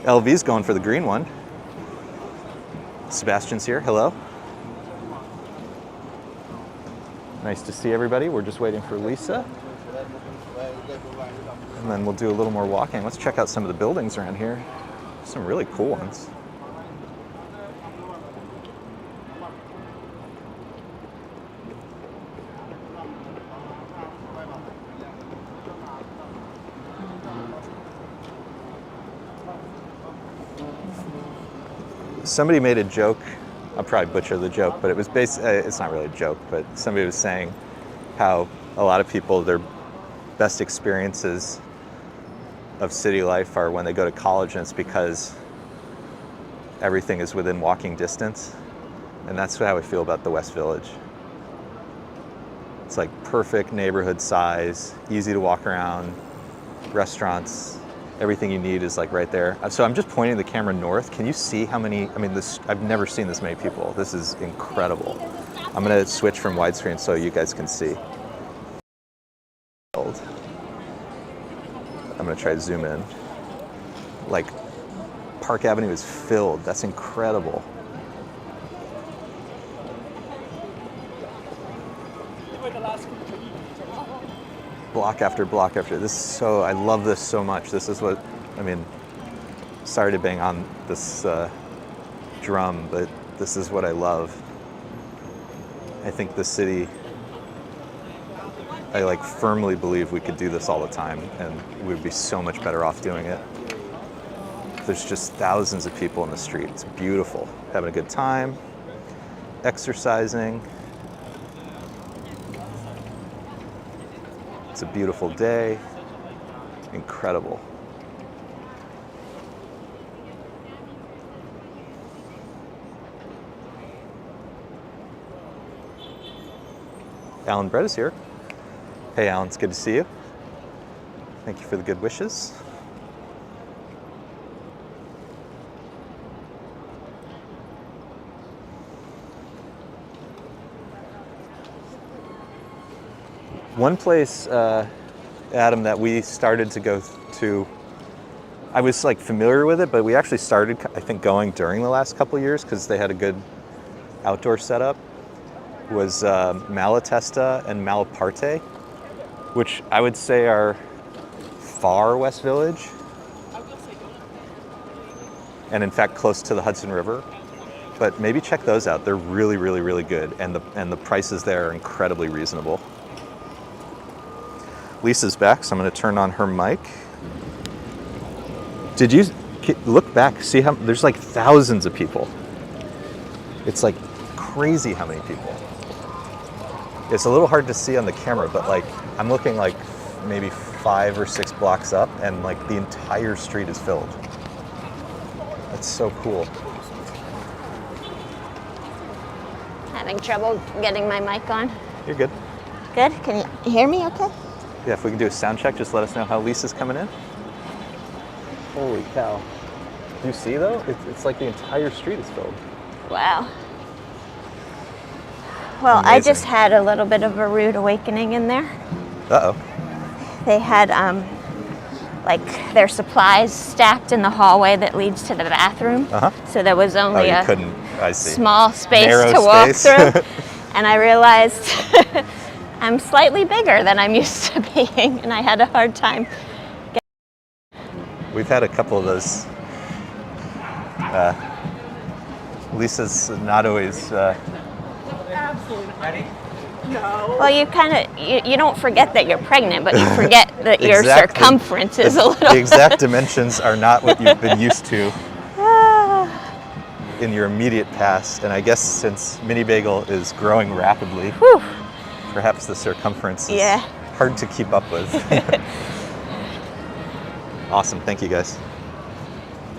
LV's going for the green one. Sebastian's here, hello. Nice to see everybody. We're just waiting for Lisa. And then we'll do a little more walking. Let's check out some of the buildings around here. Some really cool ones. Somebody made a joke. I'll probably butcher the joke, but it was it's not really a joke, but somebody was saying how a lot of people, their best experiences of city life are when they go to college, and it's because everything is within walking distance. And that's how I feel about the West Village. It's like perfect neighborhood size, easy to walk around, restaurants, everything you need is like right there. So I'm just pointing the camera north. Can you see how many, I've never seen this many people. This is incredible. I'm gonna switch from widescreen so you guys can see. I'm gonna try to zoom in. Like, Park Avenue is filled. That's incredible. Block after block after. This is so, I love this so much. This is what, sorry to bang on this drum, but this is what I love. I think the city, I firmly believe we could do this all the time, and we'd be so much better off doing it. there's just thousands of people in the street. It's beautiful, having a good time, exercising. It's a beautiful day, incredible. Alan Brett is here. Hey Alan, it's good to see you. Thank you for the good wishes. One place, Adam, that we started to go to, I was like familiar with it, but we actually started, I think, going during the last couple of years because they had a good outdoor setup, was Malatesta and Malaparte, which I would say are far West Village, and in fact close to the Hudson River. But maybe check those out. They're really, really, really good, and the prices there are incredibly reasonable. Lisa's back, so I'm going to turn on her mic. Did you look back? See how there's like thousands of people. It's like crazy how many people. It's a little hard to see on the camera, but like I'm looking like maybe 5 or 6 blocks up, and like the entire street is filled. That's so cool. Having trouble getting my mic on. You're good. Good? Can you hear me okay? Yeah, if we can do a sound check, just let us know how Lisa's coming in. Holy cow. Do you see though? It's like the entire street is filled. Wow. Well, Amazing. I just had a little bit of a rude awakening in there. Uh-oh. They had like their supplies stacked in the hallway that leads to the bathroom. Uh-huh. So there was only you a couldn't, I see. small space Narrow to walk space. through. And I realized I'm slightly bigger than I'm used to being, and I had a hard time. We've had a couple of those. Lisa's not always. Absolutely. Ready? No. Well, you don't forget that you're pregnant, but you forget that your Exactly. circumference is a little. The exact dimensions are not what you've been used to in your immediate past, and I guess since Mini Bagel is growing rapidly, Whew. perhaps the circumference is Yeah. hard to keep up with. Awesome, thank you guys.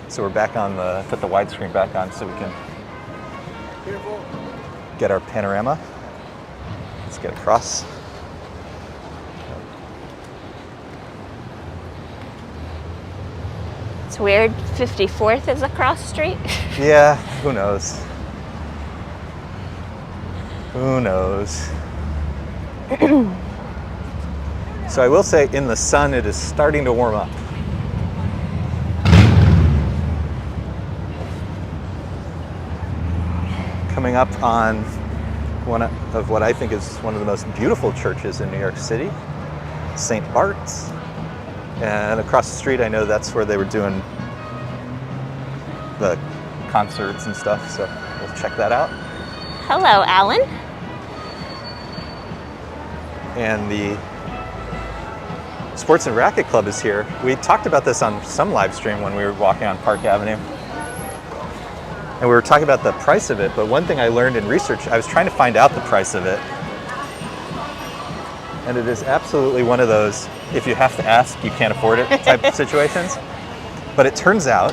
So we're back on put the widescreen back on so we can get our panorama. Let's get across. It's weird. 54th is across the street. Yeah, who knows? Who knows? So I will say, in the sun, it is starting to warm up. Coming up on one of what I think is one of the most beautiful churches in New York City, St. Bart's. And across the street, I know that's where they were doing the concerts and stuff, so we'll check that out. Hello, Alan. And the Sports and Racket Club is here. We talked about this on some live stream when we were walking on Park Avenue. And we were talking about the price of it, but one thing I learned in research, I was trying to find out the price of it. And it is absolutely one of those, if you have to ask, you can't afford it type of situations. But it turns out,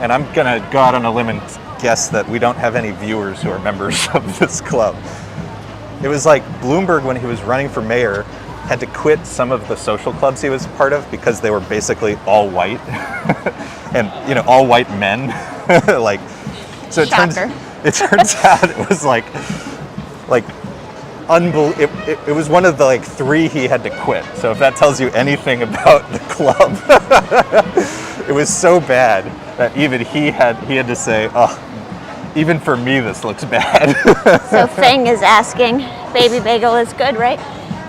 and I'm gonna go out on a limb and guess that we don't have any viewers who are members of this club. It was like Bloomberg, when he was running for mayor, had to quit some of the social clubs he was part of because they were basically all white. And all white men. Like, so it turns out it was like it was one of the like 3 he had to quit. So if that tells you anything about the club, it was so bad that even he had to say, oh, even for me this looks bad. So Feng is asking, Baby Bagel is good, right?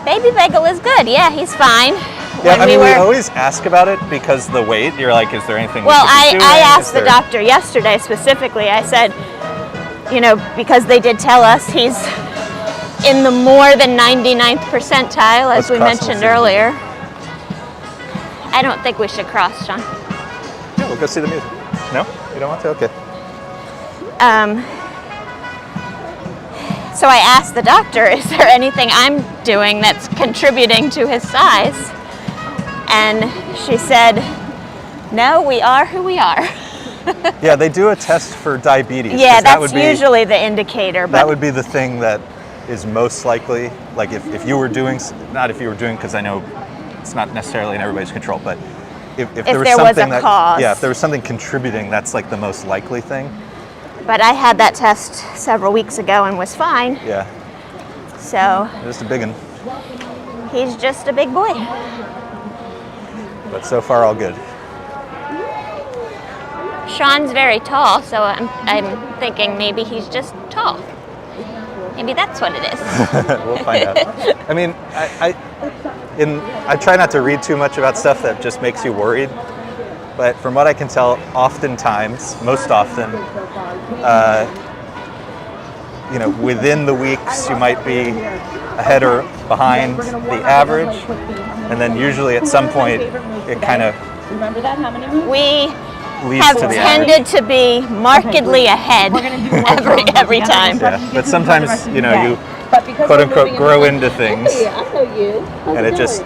Baby Bagel is good. Yeah, he's fine. Yeah, we always ask about it because the weight. You're like, is there anything? Well, we should be doing? I asked the doctor yesterday specifically. I said, because they did tell us he's in the more than 99th percentile, as we mentioned earlier. I don't think we should cross, John. we'll go see the music. No? You don't want to? Okay. So I asked the doctor, is there anything I'm doing that's contributing to his size? And she said, no, we are who we are. Yeah, they do a test for diabetes. Yeah, that would that's be, usually the indicator. But that would be the thing that is most likely. Like if you were doing, not if you were doing, because I know it's not necessarily in everybody's control, but if there was something a cause. Yeah, if there was something contributing, that's like the most likely thing. But I had that test several weeks ago and was fine. Yeah. So Just a big one. he's just a big boy. But so far, all good. Sean's very tall, so I'm thinking maybe he's just tall. Maybe that's what it is. We'll find out. I mean, I try not to read too much about stuff that just makes you worried. But from what I can tell, oftentimes, most often, within the weeks, you might be ahead or behind the average, and then usually at some point, it kind of We leads have to the tended average. to be markedly ahead every time. Yeah, but sometimes, you quote unquote grow into things, and it just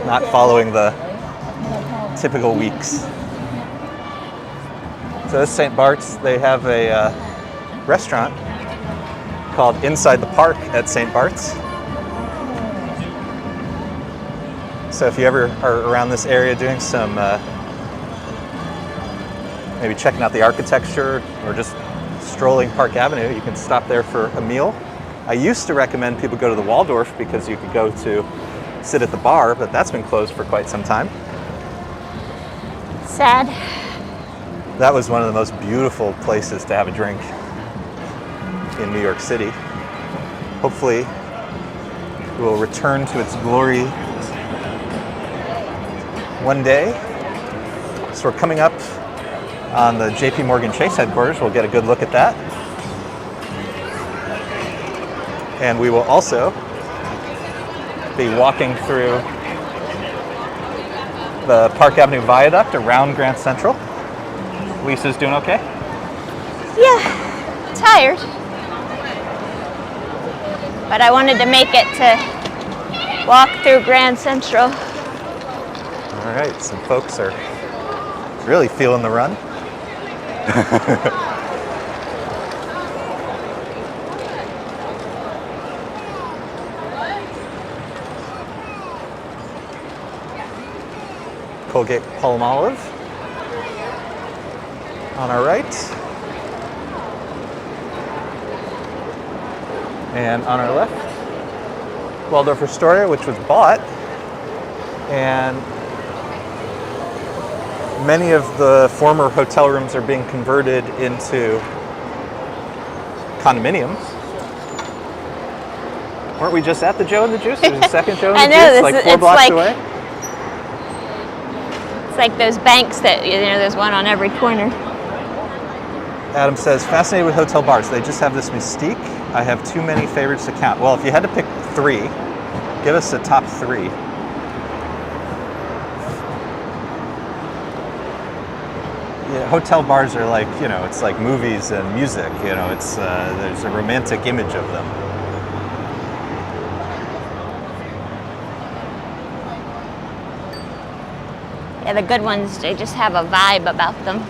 not following the typical weeks. So this St. Bart's, they have a restaurant called Inside the Park at St. Bart's. So if you ever are around this area doing some, maybe checking out the architecture or just strolling Park Avenue, you can stop there for a meal. I used to recommend people go to the Waldorf because you could go to sit at the bar, but that's been closed for quite some time. Sad. That was one of the most beautiful places to have a drink in New York City. Hopefully, it will return to its glory one day. So we're coming up on the JP Morgan Chase headquarters. We'll get a good look at that. And we will also be walking through the Park Avenue Viaduct around Grand Central. Lisa's doing okay? Yeah, tired. But I wanted to make it to walk through Grand Central. All right, some folks are really feeling the run. Colgate Palmolive on our right. And on our left, Waldorf Astoria, which was bought. And many of the former hotel rooms are being converted into condominiums. Weren't we just at the Joe and the Juice? There's a second Joe and the Juice, like 4 blocks away. It's like those banks that, there's one on every corner. Adam says, fascinated with hotel bars. They just have this mystique. I have too many favorites to count. Well, if you had to pick 3, give us a top 3. Yeah, hotel bars are like, it's like movies and music. It's there's a romantic image of them. Yeah, the good ones, they just have a vibe about them,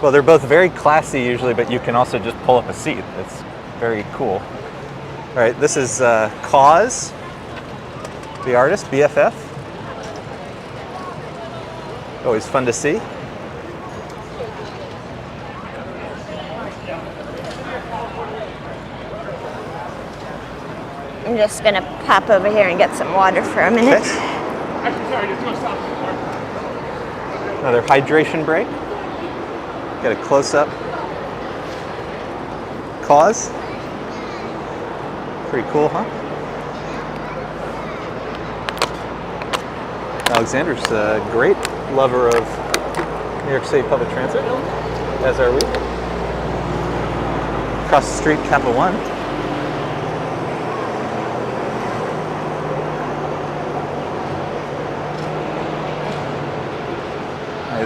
Well, they're both very classy usually, but you can also just pull up a seat. It's very cool. All right, this is Cause, the artist, BFF. Always fun to see. I'm just gonna pop over here and get some water for a minute. Okay. Another hydration break. Get a close-up. Cause. Pretty cool, huh? Alexander's a great lover of New York City public transit, as are we. Across the street, Capital One.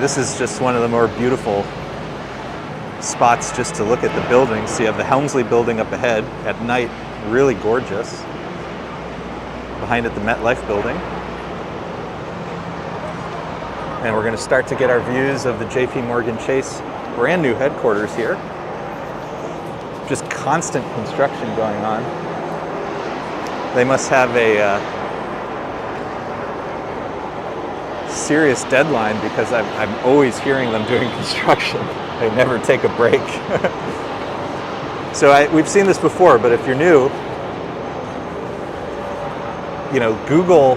This is just one of the more beautiful spots just to look at the buildings. So you have the Helmsley building up ahead at night, really gorgeous. Behind it, the MetLife building. And we're going to start to get our views of the JP Morgan Chase brand new headquarters here. Just constant construction going on. They must have a serious deadline because I'm always hearing them doing construction. They never take a break. So we've seen this before, but if you're new, Google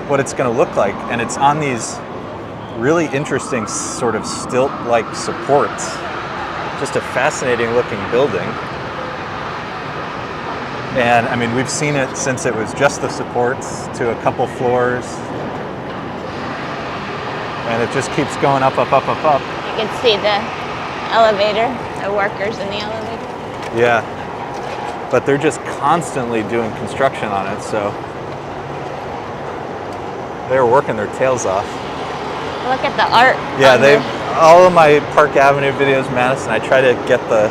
what it's going to look like, and it's on these really interesting sort of stilt-like supports. Just a fascinating looking building. And I mean, we've seen it since it was just the supports to a couple floors. And it just keeps going up, up, up, up, up. You can see the elevator, the workers in the elevator. Yeah, but they're just constantly doing construction on it, so they're working their tails off. Look at the art. Yeah, all of my Park Avenue videos, Madison, I try to get the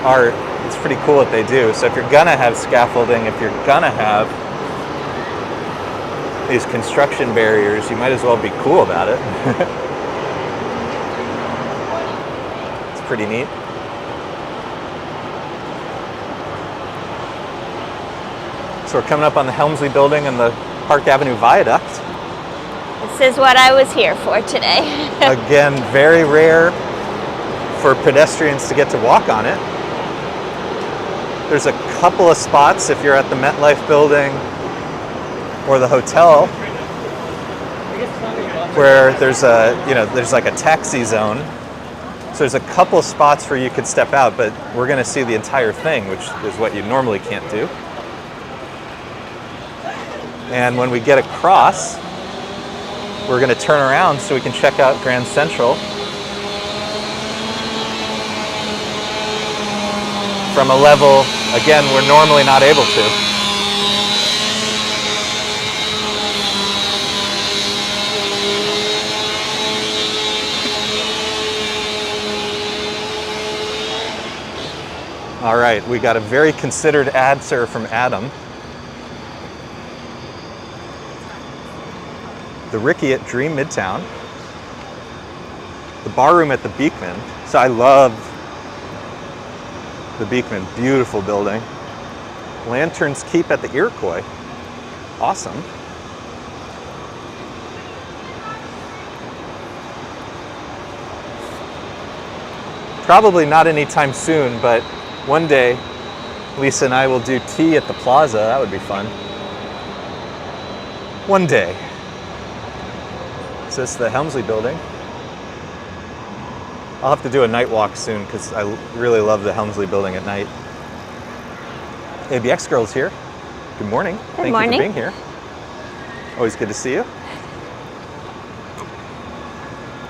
art. It's pretty cool what they do. So if you're gonna have scaffolding, if you're gonna have these construction barriers, you might as well be cool about it. It's pretty neat. So we're coming up on the Helmsley building and the Park Avenue Viaduct. This is what I was here for today. Again, very rare for pedestrians to get to walk on it. There's a couple of spots if you're at the MetLife building or the hotel where there's there's like a taxi zone. So there's a couple of spots where you could step out, but we're going to see the entire thing, which is what you normally can't do. And when we get across, we're going to turn around so we can check out Grand Central from a level, again, we're normally not able to. All right, we got a very considered answer from Adam. The Ricky at Dream Midtown, the bar room at the Beekman. So I love the Beekman, beautiful building. Lanterns Keep at the Iroquois, awesome. Probably not anytime soon, but one day Lisa and I will do tea at the Plaza. That would be fun. One day. Is this the Helmsley building? I'll have to do a night walk soon because I really love the Helmsley building at night. ABX Girl's here. Good morning. Thank you for being here. Always good to see you.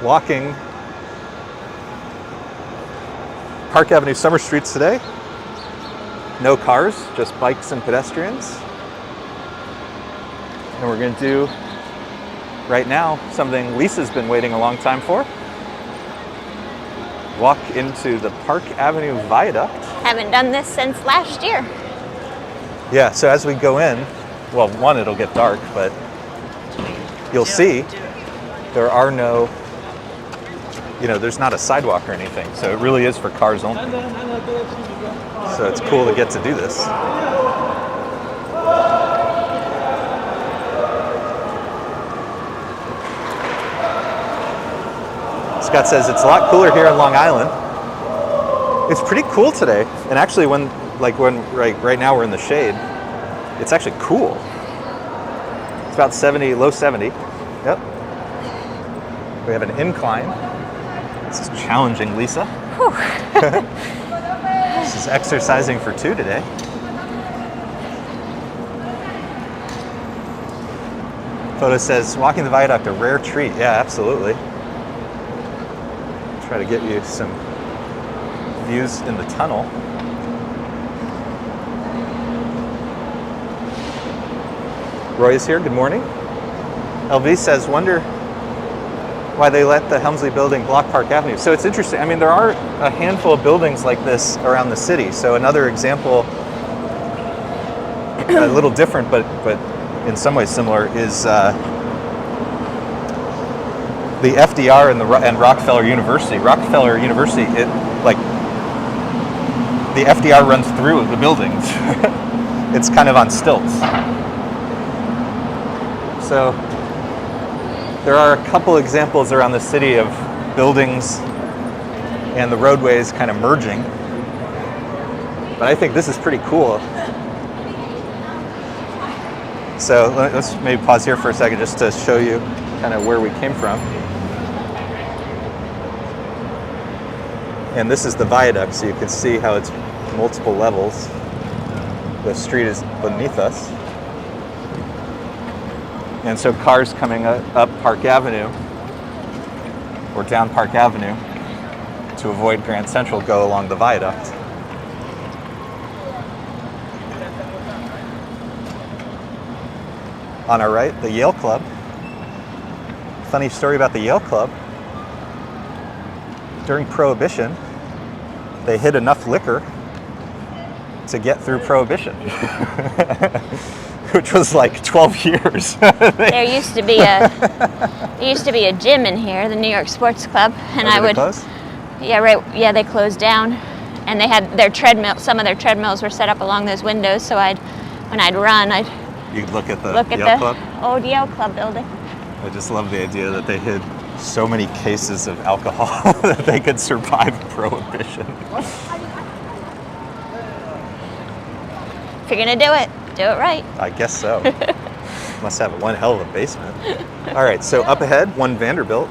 Walking Park Avenue Summer Streets today. No cars, just bikes and pedestrians. And we're going to do right now something Lisa's been waiting a long time for. Walk into the Park Avenue Viaduct. Haven't done this since last year. Yeah, so as we go in, well, one, it'll get dark, but you'll see there are no, there's not a sidewalk or anything. So it really is for cars only. So it's cool to get to do this. Scott says it's a lot cooler here in Long Island. It's pretty cool today. And actually right now we're in the shade, it's actually cool. It's about 70, low 70. Yep. We have an incline. This is challenging, Lisa. This is exercising for two today. Photo says, walking the viaduct, a rare treat. Yeah, absolutely. Try to get you some views in the tunnel. Roy is here, good morning. LV says, wonder why they let the Helmsley building block Park Avenue. So it's interesting. I mean, there are a handful of buildings like this around the city. So another example, a little different, but in some ways similar, is the FDR and Rockefeller University. Rockefeller University, the FDR runs through the buildings. It's kind of on stilts. So there are a couple examples around the city of buildings and the roadways kind of merging. But I think this is pretty cool. So let's maybe pause here for a second just to show you kind of where we came from. And this is the viaduct, so you can see how it's multiple levels. The street is beneath us. And so cars coming up Park Avenue or down Park Avenue to avoid Grand Central go along the viaduct. On our right, the Yale Club. Funny story about the Yale Club. During Prohibition, they hid enough liquor to get through Prohibition, which was like 12 years. There used to be a gym in here, the New York Sports Club, and Did they close? Yeah, right. Yeah, they closed down, and they had their treadmill. Some of their treadmills were set up along those windows, so when I'd run, You'd look at the Yale Club? old Yale Club building. I just love the idea that they hid so many cases of alcohol that they could survive Prohibition. If you're gonna do it right. I guess so. Must have one hell of a basement. All right, so up ahead, One Vanderbilt.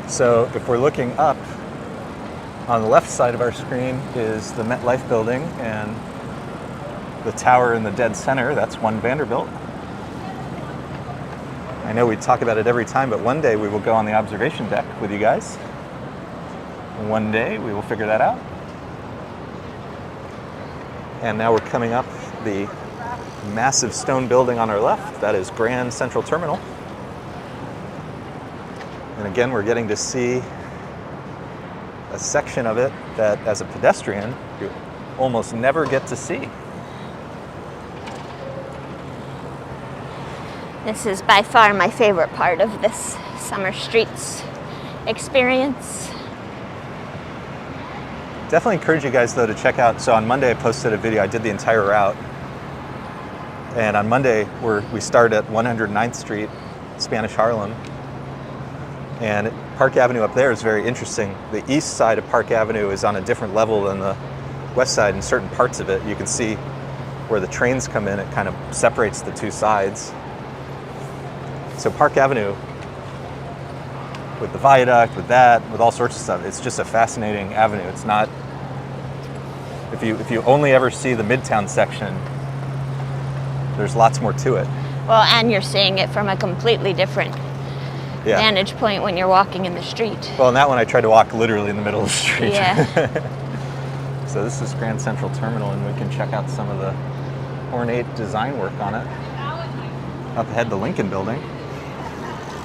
So if we're looking up, on the left side of our screen is the MetLife building, and the tower in the dead center, that's One Vanderbilt. I know we talk about it every time, but one day we will go on the observation deck with you guys. One day we will figure that out. And now we're coming up the massive stone building on our left. That is Grand Central Terminal. And again, we're getting to see a section of it that, as a pedestrian, you almost never get to see. This is by far my favorite part of this summer streets experience. Definitely encourage you guys, though, to check out. So on Monday, I posted a video. I did the entire route. And on Monday, we start at 109th Street, Spanish Harlem. And Park Avenue up there is very interesting. The east side of Park Avenue is on a different level than the west side. In certain parts of it, you can see where the trains come in. It kind of separates the two sides. So Park Avenue, with the viaduct, with that, with all sorts of stuff, it's just a fascinating avenue. It's not, if you only ever see the Midtown section, there's lots more to it. Well, and you're seeing it from a completely different vantage point when you're walking in the street. Well, in that one, I tried to walk literally in the middle of the street. Yeah. So this is Grand Central Terminal, and we can check out some of the ornate design work on it. Up ahead, the Lincoln Building.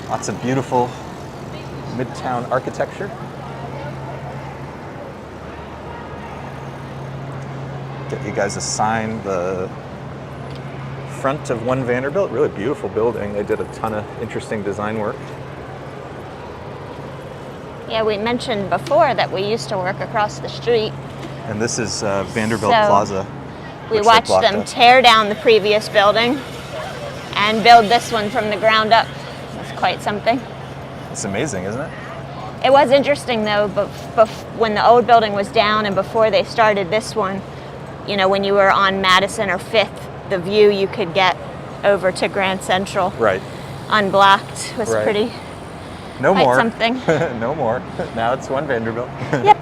Lots of beautiful Midtown architecture. Get you guys a sign. The front of One Vanderbilt, really beautiful building. They did a ton of interesting design work. Yeah, we mentioned before that we used to work across the street. And this is Vanderbilt Plaza. We watched them tear down the previous building and build this one from the ground up. It's quite something. It's amazing, isn't it? It was interesting, though, but when the old building was down and before they started this one, you know, when you were on Madison or 5th, the view you could get over to Grand Central, right, unblocked, was pretty. No more. Something. No more. Now it's One Vanderbilt. Yep.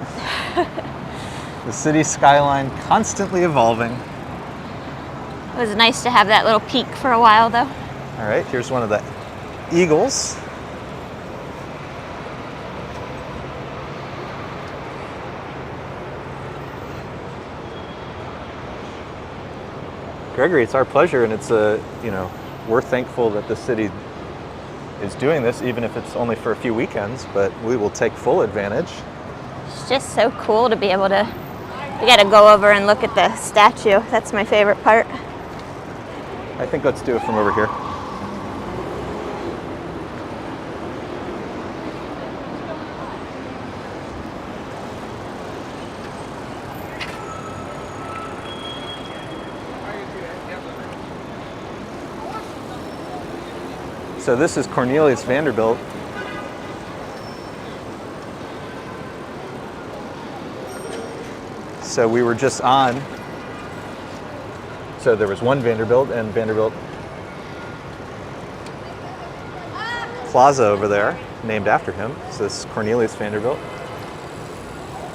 The city skyline constantly evolving. It was nice to have that little peak for a while, though. All right, here's one of the Eagles. Gregory, it's our pleasure, and it's we're thankful that the city is doing this, even if it's only for a few weekends, but we will take full advantage. It's just so cool to be able to, we got to go over and look at the statue. That's my favorite part. I think let's do it from over here. So this is Cornelius Vanderbilt. So we were just on. So there was one Vanderbilt and Vanderbilt Plaza over there, named after him. So this is Cornelius Vanderbilt.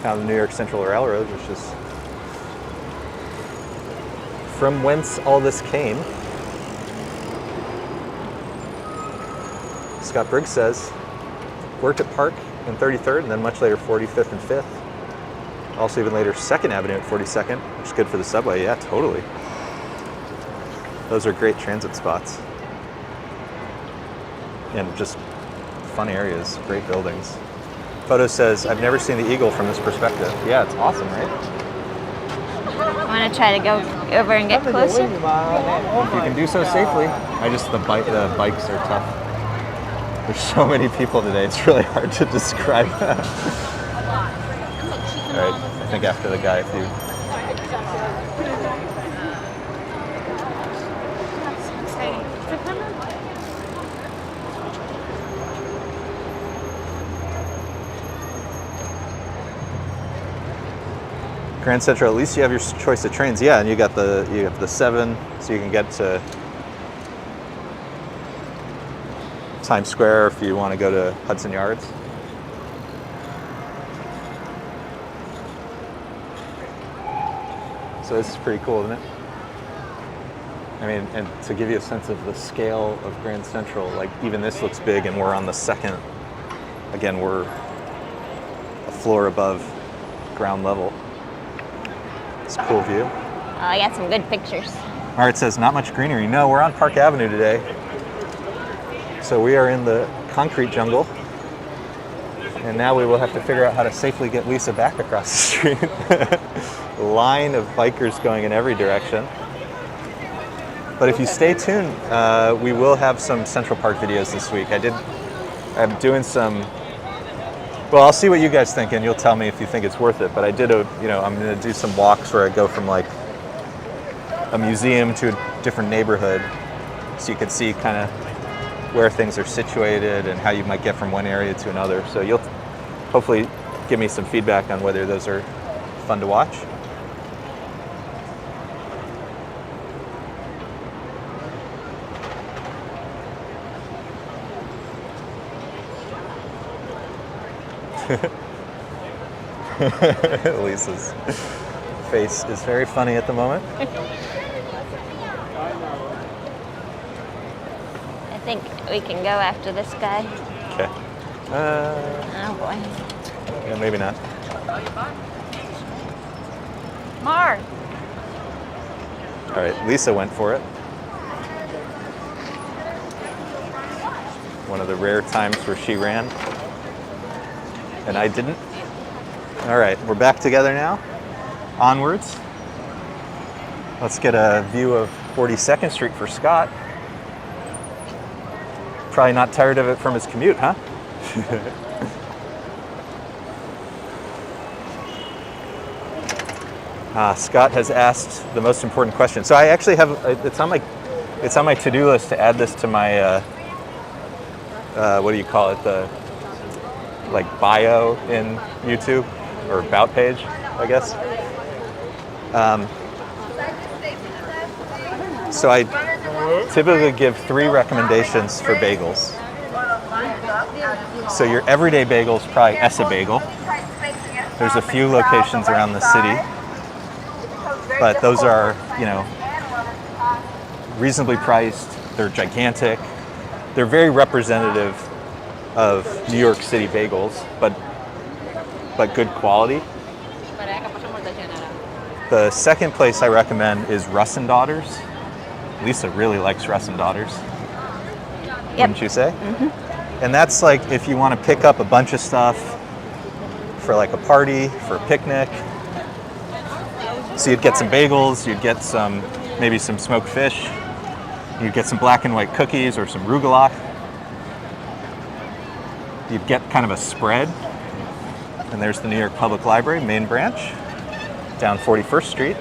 Kind of the New York Central Railroad, which is from whence all this came. Scott Briggs says, worked at Park and 33rd, and then much later 45th and 5th. Also even later 2nd Avenue at 42nd, which is good for the subway. Yeah, totally. Those are great transit spots. And just fun areas, great buildings. Photo says, I've never seen the eagle from this perspective. Yeah, it's awesome, right? I want to try to go over and get closer. If you can do so safely. The bikes are tough. There's so many people today, it's really hard to describe. All right, I think after the guy, if you... Grand Central, at least you have your choice of trains. Yeah, and you have the 7, so you can get to Times Square if you want to go to Hudson Yards. So this is pretty cool, isn't it? I mean, and to give you a sense of the scale of Grand Central, like even this looks big, and we're on the 2nd. Again, we're a floor above ground level. It's a cool view. Oh, I got some good pictures. All right, it says not much greenery. No, we're on Park Avenue today. So we are in the concrete jungle, and now we will have to figure out how to safely get Lisa back across the street. Line of bikers going in every direction. But if you stay tuned, we will have some Central Park videos this week. I'm doing some, well, I'll see what you guys think, and you'll tell me if you think it's worth it. But I'm going to do some walks where I go from like a museum to a different neighborhood, so you can see kind of where things are situated and how you might get from one area to another. So you'll hopefully give me some feedback on whether those are fun to watch. Lisa's face is very funny at the moment. I think we can go after this guy. Okay. Oh boy. Yeah, maybe not. Mark. All right, Lisa went for it. One of the rare times where she ran, and I didn't. All right, we're back together now. Onwards. Let's get a view of 42nd Street for Scott. Probably not tired of it from his commute, huh? Scott has asked the most important question. So I actually have, it's on my to-do list to add this to my, what do you call it? The bio in YouTube, or about page, I guess. So I typically give 3 recommendations for bagels. So your everyday bagel is probably Essa Bagel. There's a few locations around the city, but those are, reasonably priced. They're gigantic. They're very representative of New York City bagels, but good quality. The second place I recommend is Russ & Daughters. Lisa really likes Russ and Daughters. Yep. Wouldn't you say? And that's like if you want to pick up a bunch of stuff for like a party, for a picnic. So you'd get some bagels, you'd get maybe some smoked fish, you'd get some black and white cookies or some rugelach. You'd get kind of a spread. And there's the New York Public Library, main branch, down 41st Street.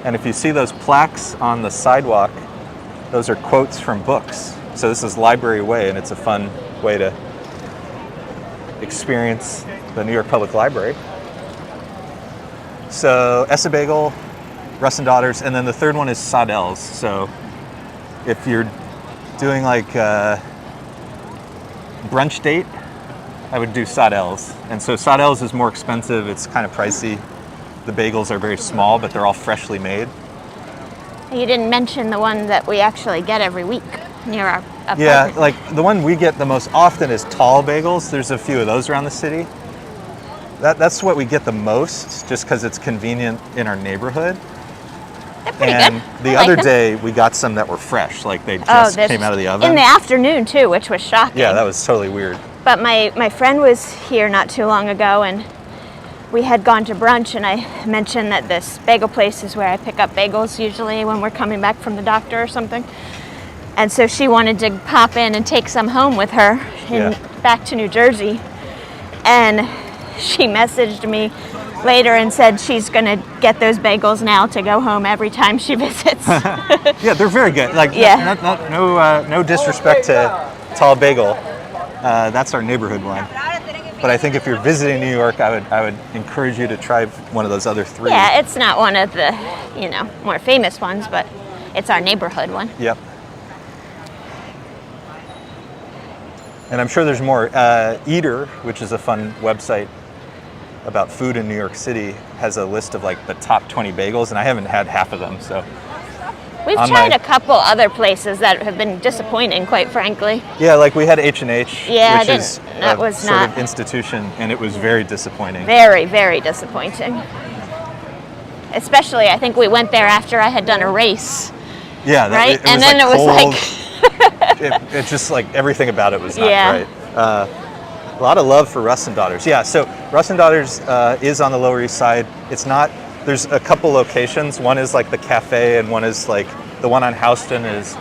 And if you see those plaques on the sidewalk, those are quotes from books. So this is Library Way, and it's a fun way to experience the New York Public Library. So Essa Bagel, Russ and Daughters, and then the third one is Sadel's. So if you're doing like a brunch date, I would do Sadel's. And so Sadel's is more expensive, it's kind of pricey. The bagels are very small, but they're all freshly made. You didn't mention the one that we actually get every week near our apartment. Yeah, like the one we get the most often is tall bagels. There's a few of those around the city. That's what we get the most, just because it's convenient in our neighborhood. They're pretty And good. the I like other them. day, we got some that were fresh, like they just came out of the oven. In the afternoon, too, which was shocking. Yeah, that was totally weird. But my friend was here not too long ago, and we had gone to brunch, and I mentioned that this bagel place is where I pick up bagels usually when we're coming back from the doctor or something. And so she wanted to pop in and take some home with her back to New Jersey. And she messaged me later and said she's going to get those bagels now to go home every time she visits. Yeah, they're very good. Like, no disrespect to Tall Bagel. That's our neighborhood one. But I think if you're visiting New York, I would encourage you to try one of those other three. Yeah, it's not one of the, more famous ones, but it's our neighborhood one. Yep. And I'm sure there's more. Eater, which is a fun website about food in New York City, has a list of like the top 20 bagels, and I haven't had half of them. So we've tried a couple other places that have been disappointing, quite frankly. Yeah, like we had H&H, Yeah, which is that was sort not of institution, and it was very disappointing. Very, very disappointing. Especially, I think we went there after I had done a race. Yeah, right? It was then like it was cold. like It's just like everything about it was not Yeah. right. A lot of love for Russ and Daughters. Yeah, so Russ and Daughters is on the Lower East Side. It's not, there's a couple locations. One is like the cafe, and one is like, the one on Houston is,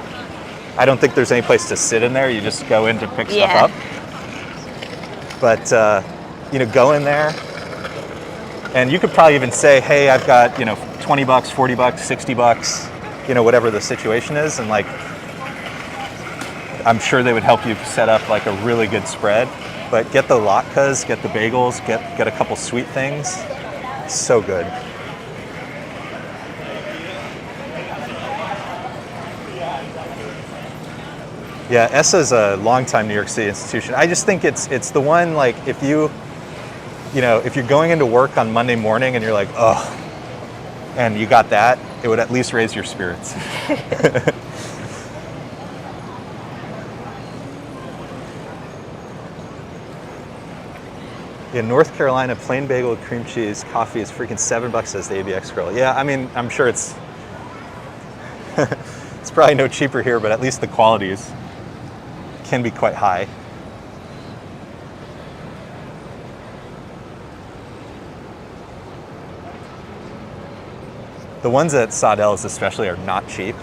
I don't think there's any place to sit in there. You just go in to pick Yeah. stuff up. But, go in there, and you could probably even say, hey, I've got, $20, $40, $60, whatever the situation is, and like, I'm sure they would help you set up like a really good spread. But get the latkes, get the bagels, get a couple sweet things. So good. Yeah, Essa's a longtime New York City institution. I just think it's the one, like, if you're going into work on Monday morning and you're like, oh, and you got that, it would at least raise your spirits. In North Carolina, plain bagel with cream cheese, coffee is freaking $7, says the ABX girl. Yeah, I mean, I'm sure it's it's probably no cheaper here, but at least the qualities can be quite high. The ones at Sadel's especially are not cheap,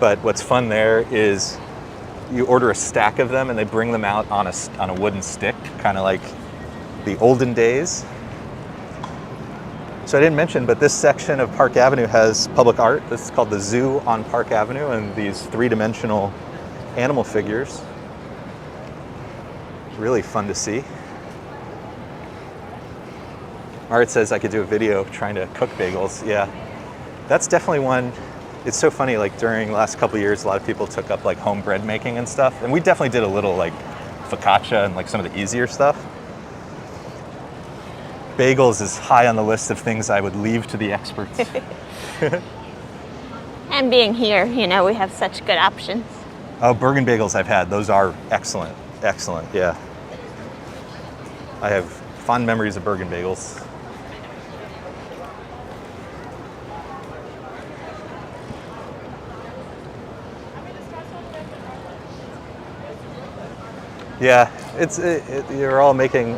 but what's fun there is you order a stack of them and they bring them out on a wooden stick, kind of like the olden days. So I didn't mention, but this section of Park Avenue has public art. This is called the Zoo on Park Avenue, and these three-dimensional animal figures. Really fun to see. Art says I could do a video trying to cook bagels. Yeah, that's definitely one. It's so funny, like during the last couple of years, a lot of people took up like home bread making and stuff. And we definitely did a little like focaccia and like some of the easier stuff. Bagels is high on the list of things I would leave to the experts. and being here, we have such good options. Oh, Bergen bagels I've had. Those are excellent. Excellent, yeah. I have fond memories of Bergen bagels. Yeah, you're all making.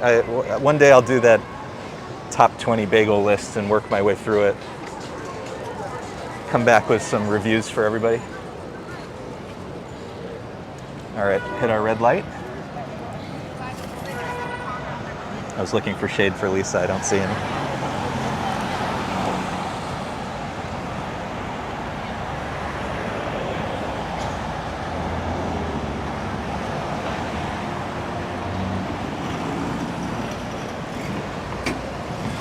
One day I'll do that top 20 bagel list and work my way through it. Come back with some reviews for everybody. All right, hit our red light. I was looking for shade for Lisa. I don't see any.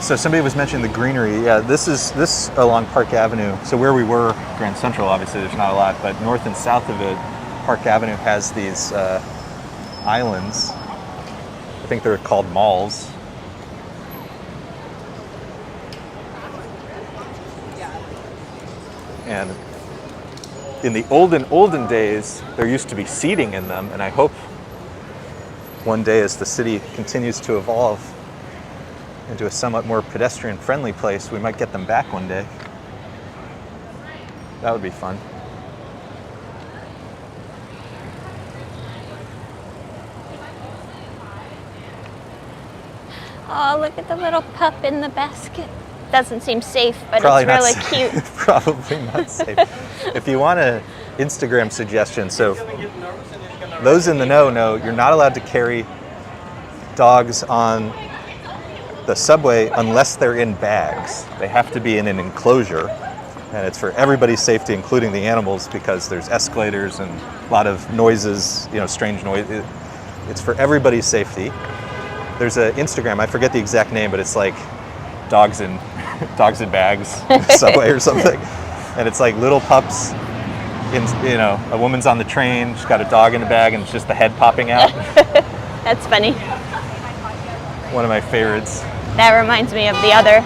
So somebody was mentioning the greenery. Yeah, this along Park Avenue. So where we were, Grand Central, obviously there's not a lot, but north and south of it, Park Avenue has these islands. I think they're called malls. And in the olden days, there used to be seating in them, and I hope one day as the city continues to evolve into a somewhat more pedestrian-friendly place, we might get them back one day. That would be fun. Oh, look at the little pup in the basket. Doesn't seem safe, but Probably it's really not safe. cute. Probably not safe. If you want an Instagram suggestion, so those in the know you're not allowed to carry dogs on the subway unless they're in bags. They have to be in an enclosure, and it's for everybody's safety, including the animals, because there's escalators and a lot of noises, strange noise. It's for everybody's safety. There's an Instagram, I forget the exact name, but it's like dogs in bags, subway or something. And it's like little pups a woman's on the train, she's got a dog in a bag, and it's just the head popping out. That's funny. One of my favorites. That reminds me of the other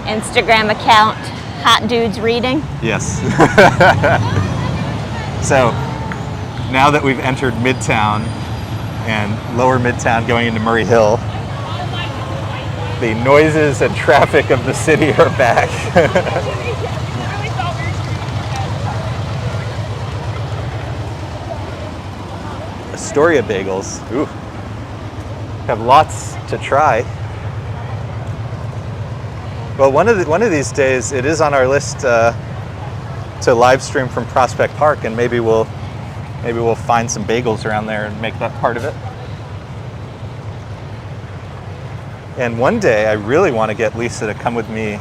Instagram account, Hot Dudes Reading. Yes. So now that we've entered Midtown and lower Midtown going into Murray Hill, the noises and traffic of the city are back. Astoria bagels. Ooh. Have lots to try. Well, one of these days, it is on our list to live stream from Prospect Park, and maybe we'll find some bagels around there and make that part of it. And one day, I really want to get Lisa to come with me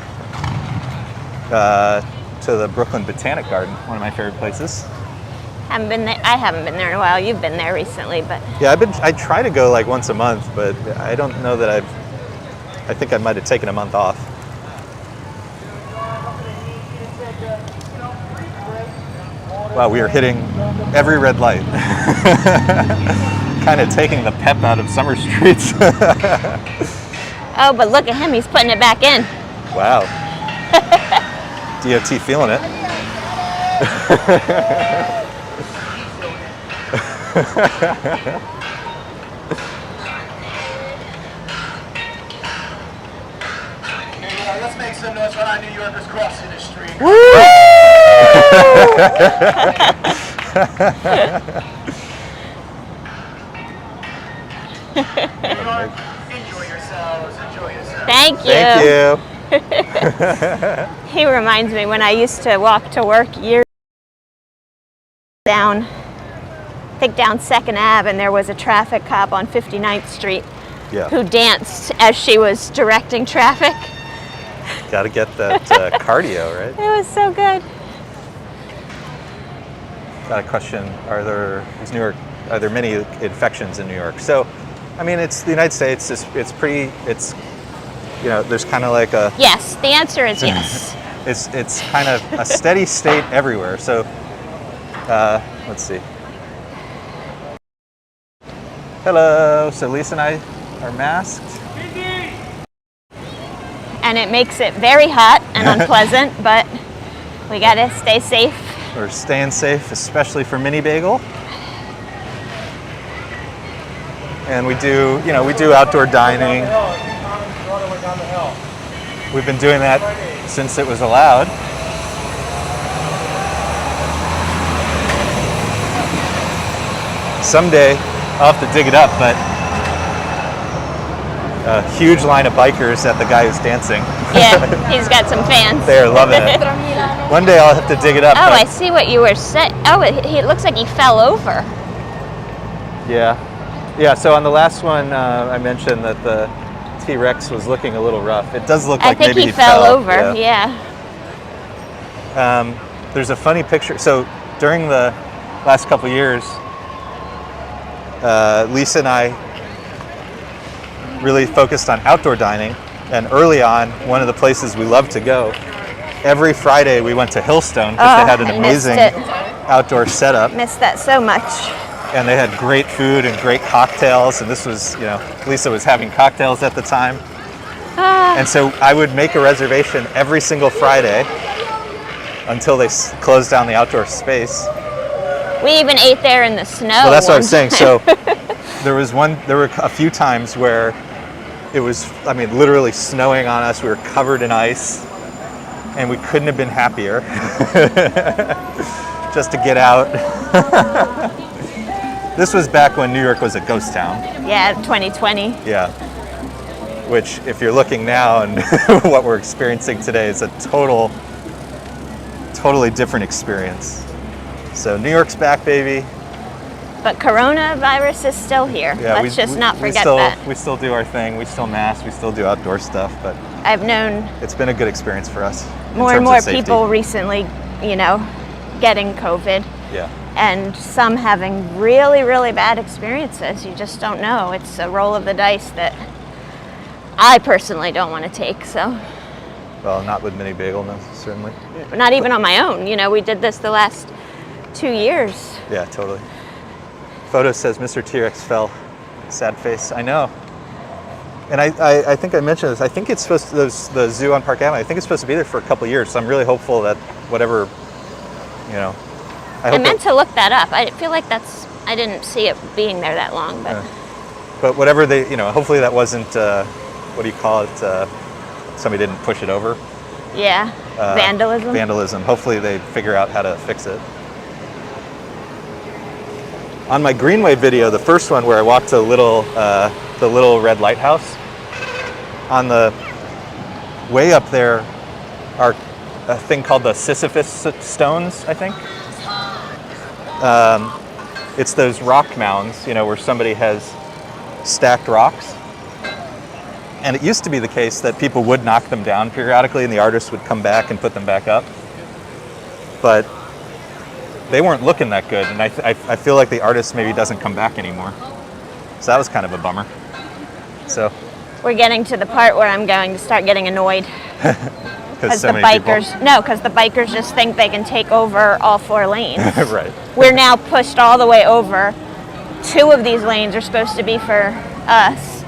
to the Brooklyn Botanic Garden, one of my favorite places. I haven't been there in a while. You've been there recently, but Yeah, I try to go like once a month, but I don't know that I think I might have taken a month off. Wow, we are hitting every red light. Kind of taking the pep out of summer streets. oh, but look at him. He's putting it back in. Wow. DOT feeling it. Let's make some noise for our New Yorkers crossing the street. Enjoy yourselves. Enjoy yourselves. Thank you. Thank you. He reminds me when I used to walk to work years down, I think down 2nd Ave, and there was a traffic cop on 59th Street who danced as she was directing traffic. Got to get that cardio, right? It was so good. Got a question. Are there many infections in New York? So, I mean, it's the United States. There's kind of like a... Yes, the answer is yes. It's kind of a steady state everywhere. So, let's see. Hello. So Lisa and I are masked. And it makes it very hot and unpleasant, but we gotta stay safe. We're staying safe, especially for Mini Bagel. And we do outdoor dining. We've been doing that since it was allowed. Someday I'll have to dig it up, but a huge line of bikers at the guy who's dancing. Yeah, he's got some fans. They're loving it. One day I'll have to dig it up. Oh, I see what you were saying. Oh, it looks like he fell over. Yeah. Yeah, so on the last one, I mentioned that the T-Rex was looking a little rough. It does look like maybe he fell over, yeah. There's a funny picture. So during the last couple years, Lisa and I really focused on outdoor dining. And early on, one of the places we loved to go, every Friday we went to Hillstone because they had an amazing outdoor setup. Missed that so much. And they had great food and great cocktails. And this was, Lisa was having cocktails at the time. And so I would make a reservation every single Friday until they closed down the outdoor space. We even ate there in the snow. Well, that's what I was saying. So there were a few times where it was, literally snowing on us. We were covered in ice, and we couldn't have been happier just to get out. This was back when New York was a ghost town. Yeah, 2020. Yeah. Which, if you're looking now and what we're experiencing today, is a totally different experience. So New York's back, baby. But coronavirus is still here. Yeah, Let's just not forget that. We still do our thing. We still mask. We still do outdoor stuff. But I've known it's been a good experience for us. More and more people recently, getting COVID. Yeah. And some having really, really bad experiences. You just don't know. It's a roll of the dice that I personally don't want to take. So. Well, not with Mini Bagel, no, certainly. Not even on my own. We did this the last 2 years. Yeah, totally. Photo says Mr. T-Rex fell. Sad face. I know. And I think I mentioned this. I think it's supposed to, the zoo on Park Avenue, I think it's supposed to be there for a couple of years. So I'm really hopeful that whatever, I meant to look that up. I feel like I didn't see it being there that long. But whatever they, hopefully that wasn't, what do you call it? Somebody didn't push it over. Yeah, vandalism. Vandalism. Hopefully they figure out how to fix it. On my Greenway video, the first one where I walked to the little red lighthouse, on the way up there are a thing called the Sisyphus stones, I think. It's those rock mounds, where somebody has stacked rocks. And it used to be the case that people would knock them down periodically and the artists would come back and put them back up. But they weren't looking that good, and I feel like the artist maybe doesn't come back anymore. So that was kind of a bummer. So we're getting to the part where I'm going to start getting annoyed. Because the bikers just think they can take over all 4 lanes. Right. We're now pushed all the way over. 2 of these lanes are supposed to be for us.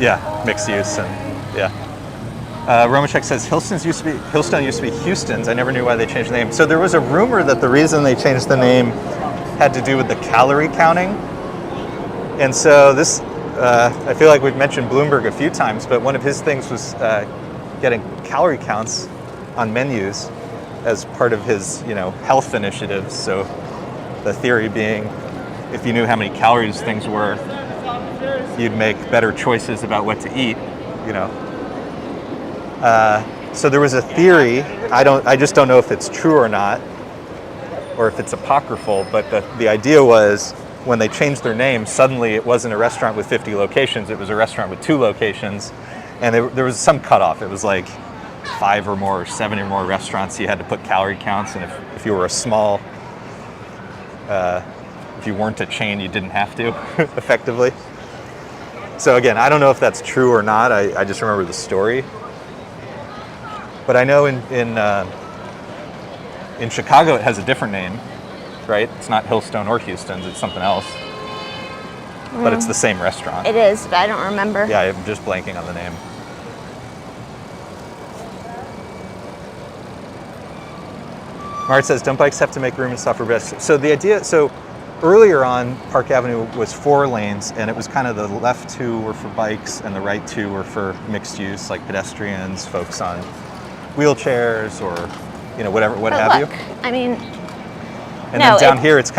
Yeah, mixed use and yeah. Romachek says Hillstone used to be Houston's. I never knew why they changed the name. So there was a rumor that the reason they changed the name had to do with the calorie counting. And so this, I feel like we've mentioned Bloomberg a few times, but one of his things was getting calorie counts on menus as part of his, health initiatives. So the theory being, if you knew how many calories things were, you'd make better choices about what to eat, So there was a theory, I just don't know if it's true or not, or if it's apocryphal, but the idea was when they changed their name, suddenly it wasn't a restaurant with 50 locations, it was a restaurant with 2 locations, and there was some cutoff. It was like 5 or more, or 7 or more restaurants, you had to put calorie counts, and if you were a small, if you weren't a chain, you didn't have to, effectively. So again, I don't know if that's true or not. I just remember the story. But I know in Chicago it has a different name, right? It's not Hillstone or Houston's, it's something else. But it's the same restaurant. It is, but I don't remember. Yeah, I'm just blanking on the name. Mart says, don't bikes have to make room and stop for best? So the idea, earlier on, Park Avenue was 4 lanes, and it was kind of the left 2 were for bikes and the right 2 were for mixed use, like pedestrians, folks on wheelchairs, or what have you. I mean, And No, then down here, it's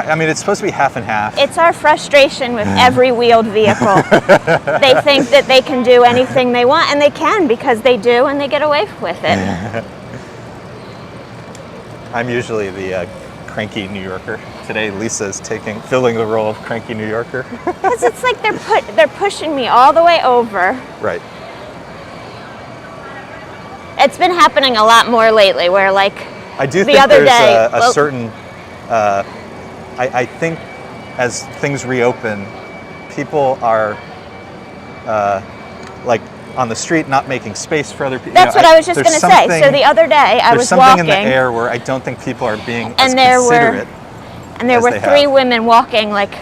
supposed to be half and half. It's our frustration with every wheeled vehicle. They think that they can do anything they want, and they can because they do, and they get away with it. I'm usually the cranky New Yorker. Today, Lisa's filling the role of cranky New Yorker. Because it's like they're pushing me all the way over. Right. It's been happening a lot more lately, where like I do the think other there's day, a certain. I think as things reopen, people are like on the street not making space for other people. That's what I was just going to say. So the other day I was walking. There's something in the air where I don't think people are being as considerate. And there were 3 women walking, like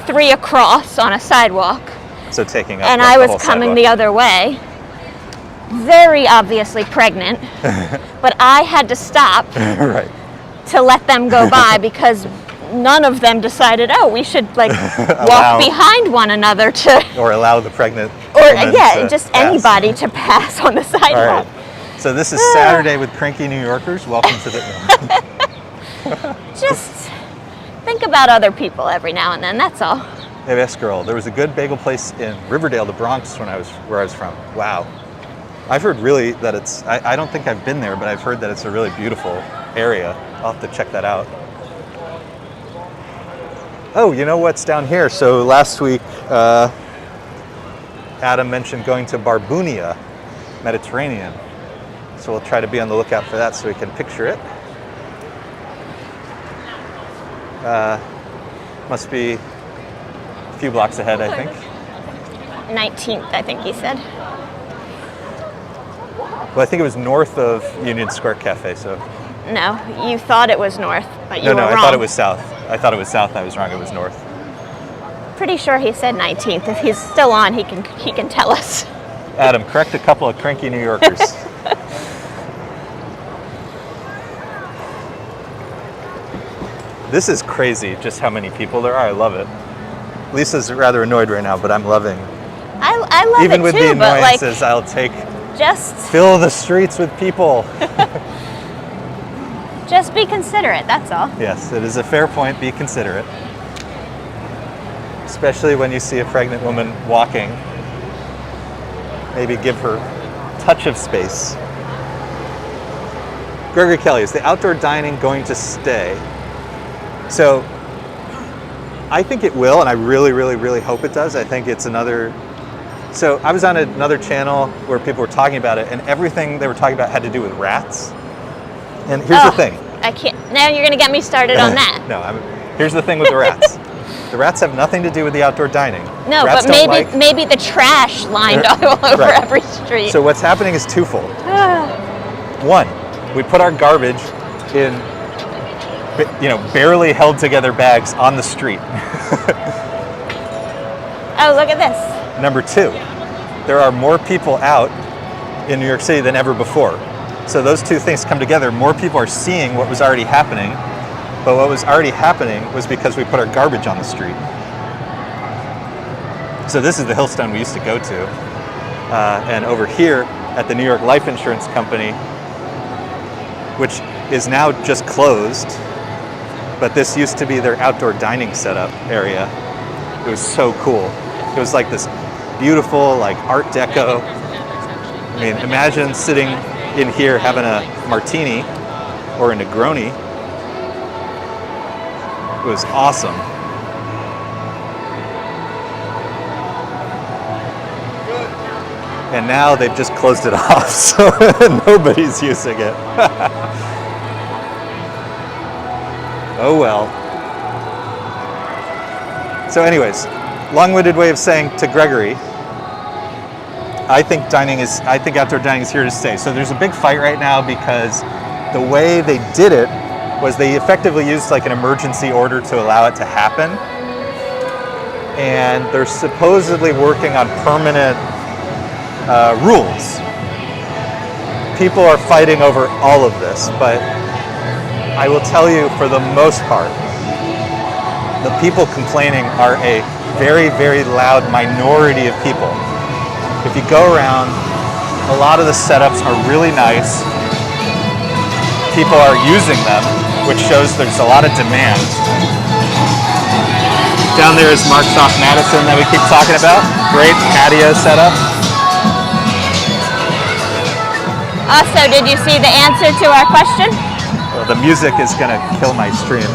3 across on a sidewalk. So taking up. And like, I the was whole coming sidewalk. the other way, very obviously pregnant, but I had to stop Right. to let them go by because none of them decided, oh, we should like walk behind one another to, or allow the pregnant. or woman to just pass. anybody to pass on the All sidewalk. right. So this is Saturday with Cranky New Yorkers. Welcome to the. Just think about other people every now and then. That's all. Hey, yes, girl. There was a good bagel place in Riverdale, the Bronx, where I was from. Wow. I've heard really that it's. I don't think I've been there, but I've heard that it's a really beautiful area. I'll have to check that out. Oh, you know what's down here? So last week, Adam mentioned going to Barbunia, Mediterranean. So we'll try to be on the lookout for that so we can picture it. Must be a few blocks ahead, I think. 19th, I think he said. Well, I think it was north of Union Square Cafe, so. No, you thought it was north, but you were wrong. I thought it was south. I was wrong, it was north. Pretty sure he said 19th. If he's still on, he can tell us. Adam, correct a couple of cranky New Yorkers. This is crazy, just how many people there are. I love it. Lisa's rather annoyed right now, but I'm loving. I love Even it with too, the but like, annoyances, I'll take. just Fill the streets with people. be considerate. That's all. Yes, it is a fair point. Be considerate. Especially when you see a pregnant woman walking. Maybe give her a touch of space. Gregory Kelly, is the outdoor dining going to stay? So, I think it will, and I really, really, really hope it does. I think it's another. So, I was on another channel where people were talking about it, and everything they were talking about had to do with rats. And here's the thing. I can't. Now you're going to get me started on that. No, here's the thing with the rats. The rats have nothing to do with the outdoor dining. No, rats but maybe the trash lined all over Right. every street. So what's happening is twofold. One, we put our garbage in, barely held together bags on the street. Oh, look at this. Number two, there are more people out in New York City than ever before. So those two things come together. More people are seeing what was already happening, but what was already happening was because we put our garbage on the street. So this is the Hillstone we used to go to. And over here at the New York Life Insurance Company, which is now just closed, but this used to be their outdoor dining setup area. It was so cool. It was like this beautiful, like Art Deco. I mean, imagine sitting in here having a martini or a Negroni. It was awesome. And now they've just closed it off, so nobody's using it. Oh well. So anyways, long-winded way of saying to Gregory, I think outdoor dining is here to stay. So there's a big fight right now because the way they did it was they effectively used like an emergency order to allow it to happen. And they're supposedly working on permanent rules. People are fighting over all of this, but I will tell you, for the most part, the people complaining are a very, very loud minority of people. If you go around, a lot of the setups are really nice. People are using them. which shows there's a lot of demand. Down there is Mark's off Madison that we keep talking about. Great patio setup. Also, did you see the answer to our question? Well, the music is going to kill my stream.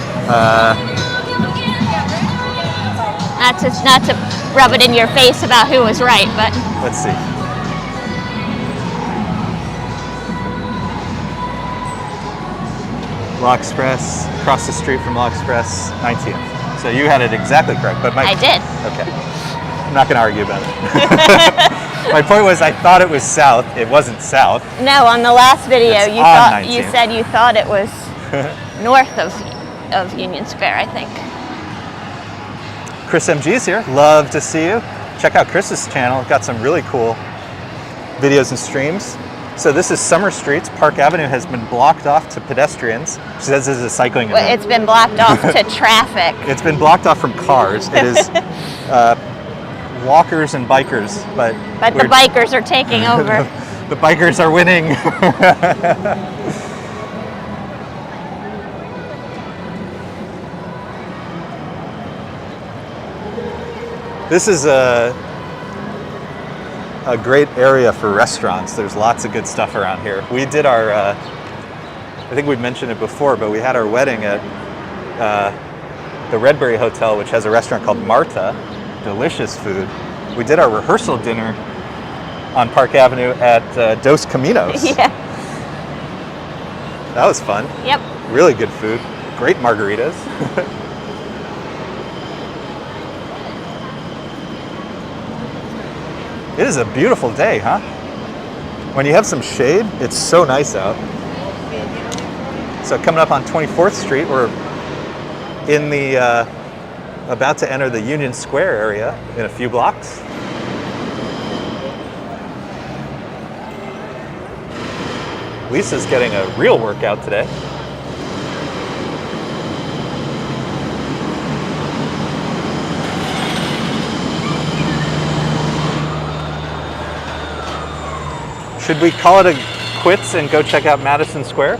Not to rub it in your face about who was right, but Let's see. Law Express, across the street from Law Express, 19th. So you had it exactly correct, but I did. Okay. I'm not going to argue about it. My point was I thought it was south. It wasn't south. No, on the last video, It's you on thought 19th. you said you thought it was north of Union Square, I think. Chris MG is here. Love to see you. Check out Chris's channel. Got some really cool videos and streams. So this is Summer Streets. Park Avenue has been blocked off to pedestrians. She says this is a cycling Well, event. it's been blocked off to traffic. It's been blocked off from cars. It is walkers and bikers, but The bikers are taking over. the bikers are winning. This is a great area for restaurants. There's lots of good stuff around here. We did our, I think we mentioned it before, but we had our wedding at the Redbury Hotel, which has a restaurant called Marta. Delicious food. We did our rehearsal dinner on Park Avenue at Dos Caminos. Yeah. That was fun. Yep. Really good food. Great margaritas. It is a beautiful day, huh? When you have some shade, it's so nice out. So coming up on 24th Street, we're in the, about to enter the Union Square area in a few blocks. Lisa's getting a real workout today. Should we call it a quits and go check out Madison Square?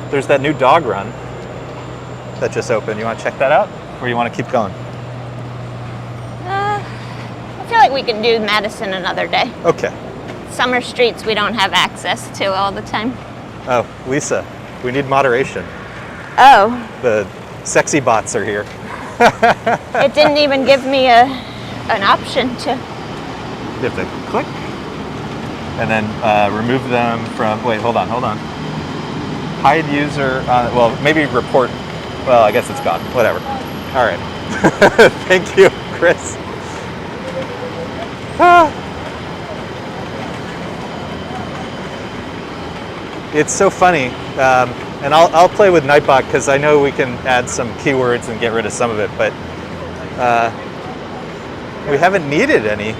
There's that new dog run that just opened. You want to check that out? Or you want to keep going? I feel like we can do Madison another day. Okay. Summer Streets we don't have access to all the time. Oh, Lisa, we need moderation. Oh, The sexy bots are here. it didn't even give me an option to. You have to click and then remove them from, wait, hold on. Hide user, well, maybe report, well, I guess it's gone, whatever. All right. Thank you, Chris. It's so funny, and I'll play with Nightbot because I know we can add some keywords and get rid of some of it, but we haven't needed any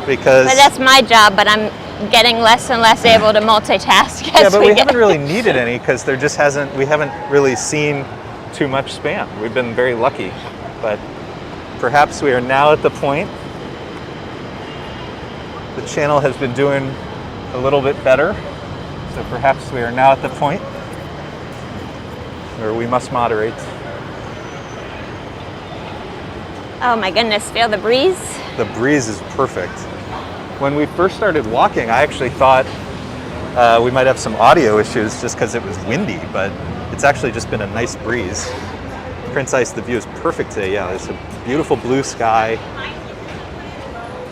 because... But that's my job, but I'm getting less and less able to multitask as Yeah, but we get. haven't really needed any because there just hasn't, we haven't really seen too much spam. We've been very lucky, but perhaps we are now at the point. The channel has been doing a little bit better, so perhaps we are now at the point where we must moderate. Oh my goodness, feel the breeze? The breeze is perfect. When we first started walking, I actually thought we might have some audio issues just because it was windy, but it's actually just been a nice breeze. Prince Ice, the view is perfect today. Yeah, there's a beautiful blue sky.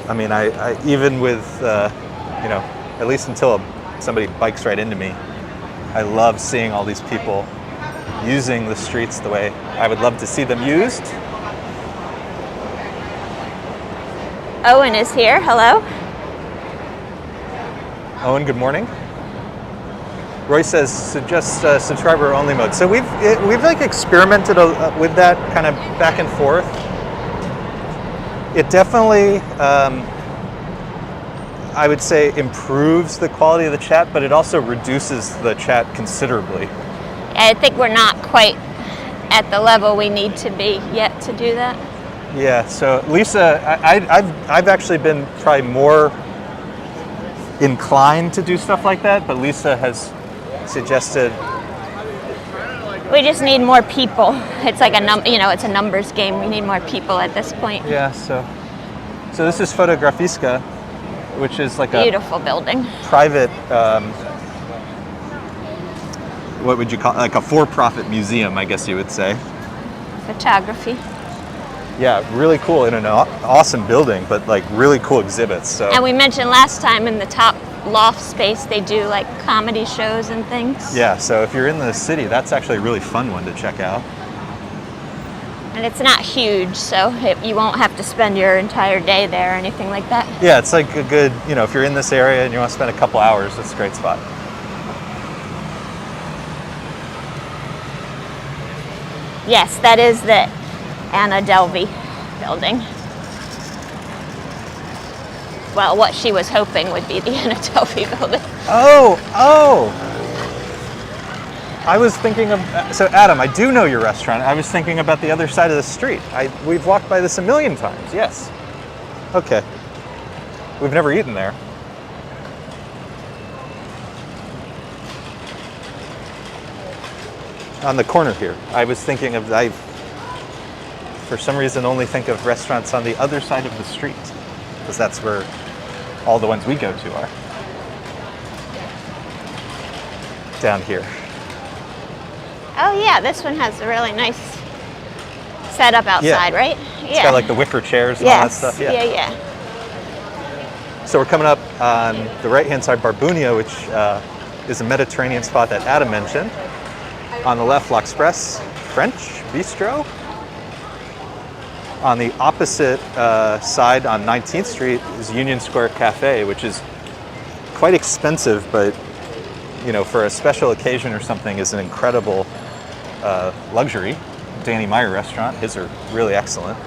I mean, I even with, you know, at least until somebody bikes right into me, I love seeing all these people using the streets the way I would love to see them used. Owen is here. Hello. Owen, good morning. Roy says suggest subscriber only mode. So we've like experimented with that kind of back and forth. It definitely, I would say, improves the quality of the chat, but it also reduces the chat considerably. I think we're not quite at the level we need to be yet to do that. Yeah. So Lisa, I've actually been probably more inclined to do stuff like that, but Lisa has suggested We just need more people. It's like it's a numbers game. We need more people at this point. Yeah, so this is Fotografiska, which is like Beautiful building. private, what would you call it? Like a for-profit museum, I guess you would say. Photography. Yeah, really cool in an awesome building, but like really cool exhibits. So. And we mentioned last time in the top loft space they do like comedy shows and things. Yeah, so if you're in the city, that's actually a really fun one to check out. And it's not huge, so you won't have to spend your entire day there or anything like that. Yeah, it's like a good, if you're in this area and you want to spend a couple hours, it's a great spot. Yes, that is the Anna Delvey building. Well, what she was hoping would be the Anna Delvey building. Oh! I was thinking of, so Adam, I do know your restaurant. I was thinking about the other side of the street. We've walked by this a million times, yes. Okay. We've never eaten there. On the corner here. I was thinking of, for some reason only think of restaurants on the other side of the street, because that's where all the ones we go to are. Down here. Oh yeah, this one has a really nice setup outside, right? Yeah. It's got like the wicker chairs and all that stuff. Yeah. So we're coming up on the right-hand side, Barbunia, which is a Mediterranean spot that Adam mentioned. On the left, L'Express French Bistro. On the opposite side on 19th Street is Union Square Cafe, which is quite expensive, but for a special occasion or something is an incredible luxury. Danny Meyer restaurant, his are really excellent.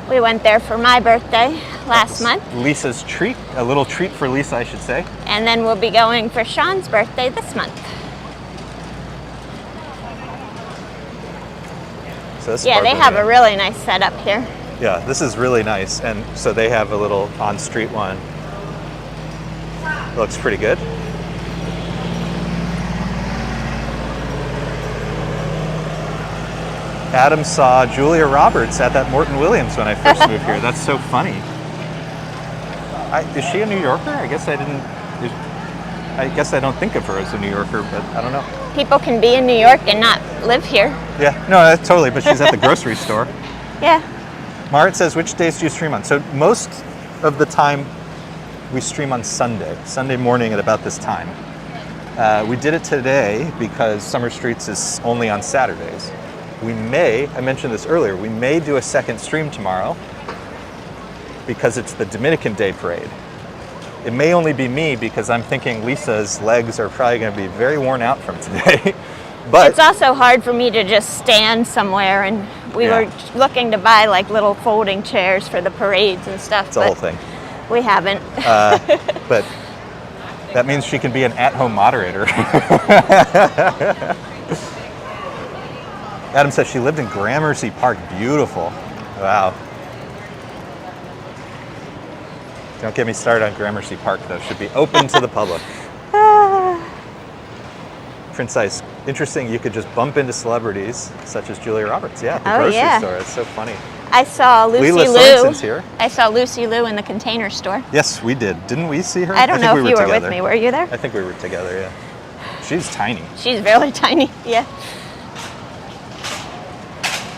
We went there for my birthday last month. Lisa's treat, a little treat for Lisa, I should say. And then we'll be going for Sean's birthday this month. So this Yeah, is they have a really nice setup here. Yeah, this is really nice. And so they have a little on-street one. It looks pretty good. Adam saw Julia Roberts at that Morton Williams when I first moved here. That's so funny. Is she a New Yorker? I guess I don't think of her as a New Yorker, but I don't know. People can be in New York and not live here. Yeah, no, totally, but she's at the grocery store. Yeah. Marit says, which days do you stream on? So most of the time we stream on Sunday morning at about this time. We did it today because Summer Streets is only on Saturdays. I mentioned this earlier, we may do a second stream tomorrow because it's the Dominican Day Parade. It may only be me because I'm thinking Lisa's legs are probably going to be very worn out from today. But it's also hard for me to just stand somewhere, and we were looking to buy like little folding chairs for the parades and stuff. It's a whole thing. We haven't. But that means she can be an at-home moderator. Adam says she lived in Gramercy Park. Beautiful. Wow. Don't get me started on Gramercy Park, though. Should be open to the public. Prince Ice. Interesting, you could just bump into celebrities such as Julia Roberts. Yeah, at the grocery store. It's so funny. I saw Lucy Leela Liu. Sorensen's here. I saw Lucy Liu in the Container Store. Yes, we did. Didn't we see her? I don't know if you were together. with me. Were you there? I think we were together, yeah. She's tiny. She's really tiny, yeah.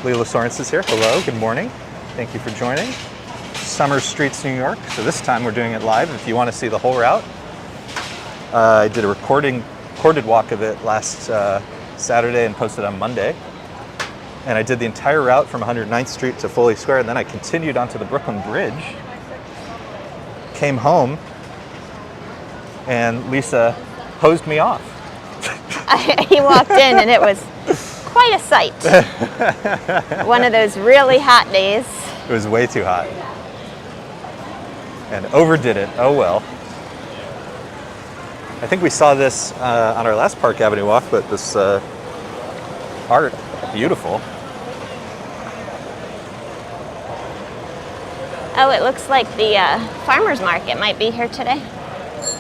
Leela Sorensen's here. Hello, good morning. Thank you for joining. Summer Streets, New York. So this time we're doing it live. If you want to see the whole route, I did a recorded walk of it last Saturday and posted on Monday. And I did the entire route from 109th Street to Foley Square, and then I continued onto the Brooklyn Bridge, came home, and Lisa hosed me off. He walked in and it was quite a sight. One of those really hot days. It was way too hot. And overdid it. Oh well. I think we saw this on our last Park Avenue walk, but this art, beautiful. Oh, it looks like the farmer's market might be here today.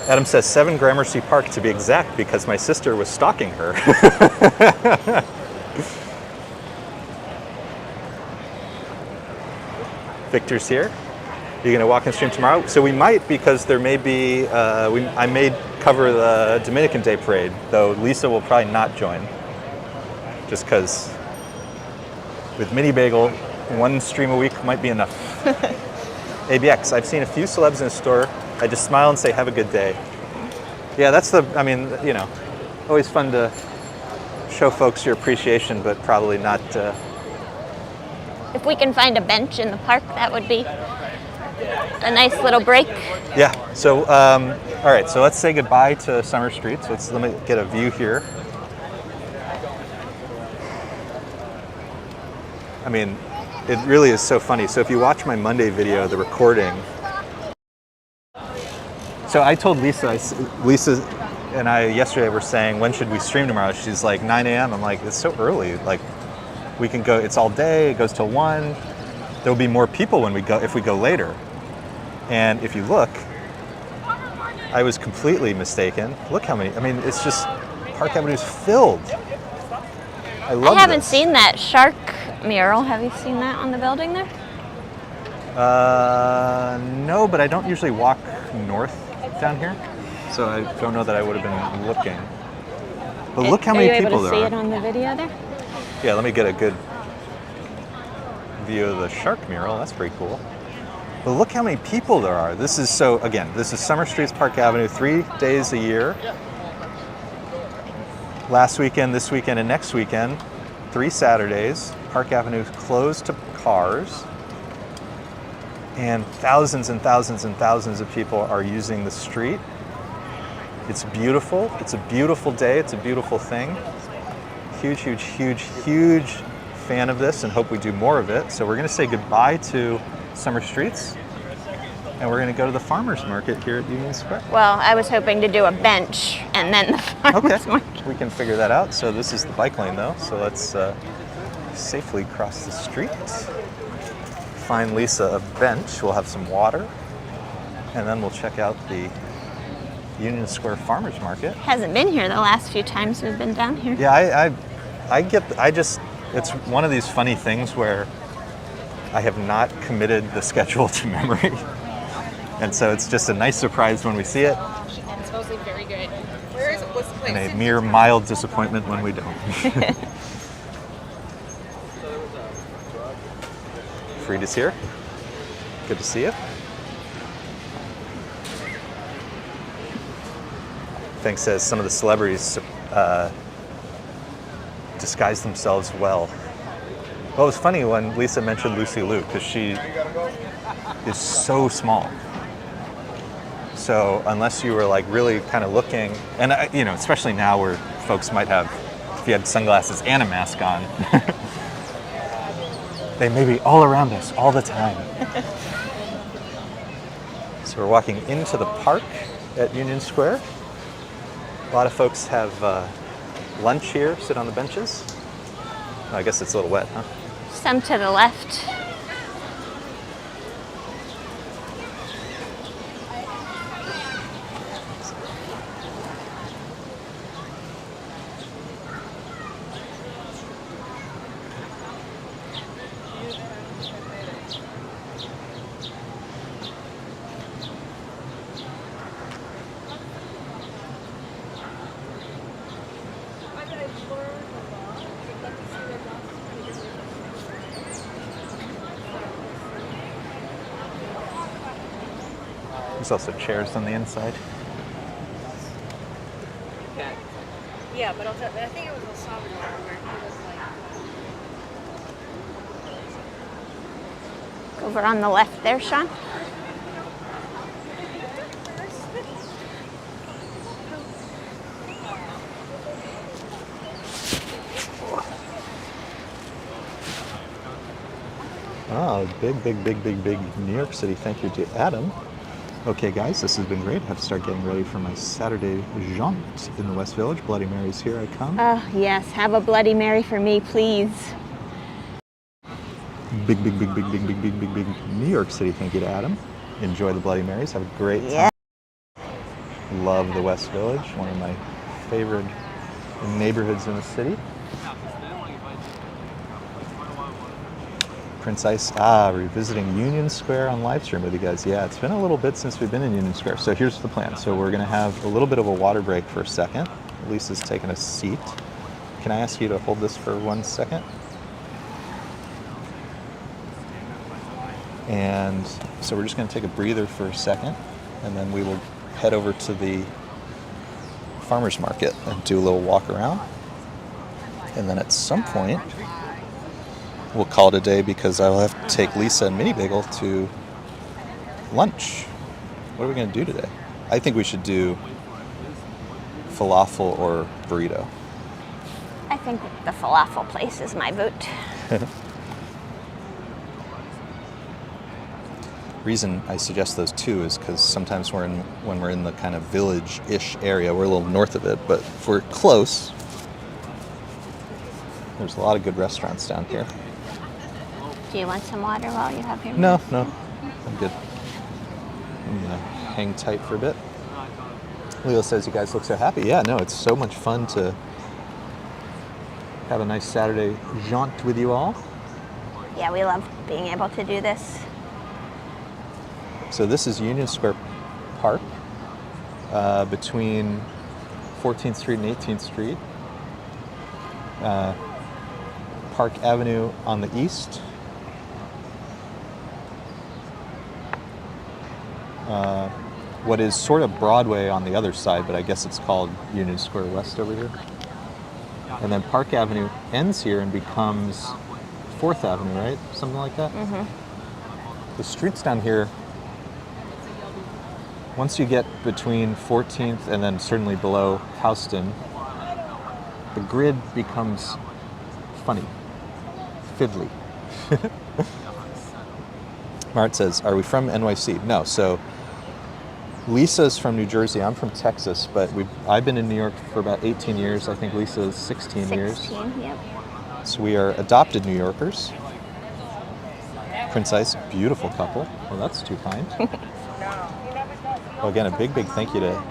Adam says 7 Gramercy Park to be exact because my sister was stalking her. Victor's here. You're going to walk and stream tomorrow? So we might, because there may be, I may cover the Dominican Day Parade, though Lisa will probably not join. Just because with Mini Bagel, one stream a week might be enough. ABX, I've seen a few celebs in the store. I just smile and say, have a good day. Yeah, that's always fun to show folks your appreciation, but probably not. If we can find a bench in the park, that would be a nice little break. Yeah, so, all right, so let's say goodbye to Summer Street. So let me get a view here. I mean, it really is so funny. So if you watch my Monday video, the recording, so I told Lisa and I yesterday were saying, when should we stream tomorrow? She's like, 9 a.m. I'm like, it's so early. Like, we can go, it's all day, it goes till 1. There'll be more people when we go, if we go later. And if you look, I was completely mistaken. Look how many, I mean, it's just, Park Avenue's filled. I haven't seen that shark mural. Have you seen that on the building there? No, but I don't usually walk north down here, so I don't know that I would have been looking. But look how many people there are. Are you able to see it on the video there? Yeah, let me get a good view of the shark mural. That's pretty cool. But look how many people there are. This is this is Summer Street's Park Avenue, 3 days a year. Last weekend, this weekend, and next weekend, 3 Saturdays. Park Avenue is closed to cars. And thousands and thousands and thousands of people are using the street. It's beautiful. It's a beautiful day. It's a beautiful thing. Huge, huge, huge, huge fan of this and hope we do more of it. So we're going to say goodbye to Summer Streets and we're going to go to the farmers market here at Union Square. Well, I was hoping to do a bench and then the farmers market. We can figure that out. So this is the bike lane though. So let's safely cross the street. Find Lisa a bench. We'll have some water and then we'll check out the Union Square Farmers Market. Hasn't been here the last few times we've been down here. Yeah, it's one of these funny things where I have not committed the schedule to memory. And so it's just a nice surprise when we see it. It's mostly very good. Where is it? What's the place? And a mere mild disappointment when we don't. Frida's here. Good to see you. Thing says some of the celebrities disguise themselves well. Well, it was funny when Lisa mentioned Lucy Liu because she is so small. So unless you were like really kind of looking, and especially now where folks might have, if you had sunglasses and a mask on, they may be all around us all the time. So we're walking into the park at Union Square. A lot of folks have lunch here, sit on the benches. Oh, I guess it's a little wet, huh? Some to the left. There's also chairs on the inside. Yeah, but I think it was El Salvador where he was like. Over on the left there, Sean. Oh, big New York City. Thank you to Adam. Okay, guys, this has been great. I have to start getting ready for my Saturday jaunt in the West Village. Bloody Mary's here I come. Oh, yes. Have a Bloody Mary for me, please. Big New York City. Thank you to Adam. Enjoy the Bloody Marys. Have a great time. Love the West Village. One of my favorite neighborhoods in the city. Prince Ice, revisiting Union Square on live stream with you guys. Yeah, it's been a little bit since we've been in Union Square. So here's the plan. So we're gonna have a little bit of a water break for a second. Lisa's taking a seat. Can I ask you to hold this for 1 second? And so we're just gonna take a breather for a second, and then we will head over to the farmer's market and do a little walk around. And then at some point, we'll call it a day because I'll have to take Lisa and Mini Bagel to lunch. What are we going to do today? I think we should do falafel or burrito. I think the falafel place is my vote. Reason I suggest those two is because sometimes when we're in the kind of village-ish area, we're a little north of it, but if we're close, there's a lot of good restaurants down here. Do you want some water while you have your... No, I'm good. I'm gonna hang tight for a bit. Leo says you guys look so happy. Yeah, no, it's so much fun to have a nice Saturday jaunt with you all. Yeah, we love being able to do this. So this is Union Square Park, between 14th Street and 18th Street. Park Avenue on the east. What is sort of Broadway on the other side, but I guess it's called Union Square West over here. And then Park Avenue ends here and becomes 4th Avenue, right? Something like that? Mm-hmm. The streets down here, once you get between 14th and then certainly below Houston, the grid becomes funny, fiddly. Mart says, are we from NYC? No, so Lisa's from New Jersey, I'm from Texas, but I've been in New York for about 18 years. I think Lisa's 16 years. 16, yep. So we are adopted New Yorkers. Prince Ice, beautiful couple. Well, that's too kind. Well, again, a big thank you to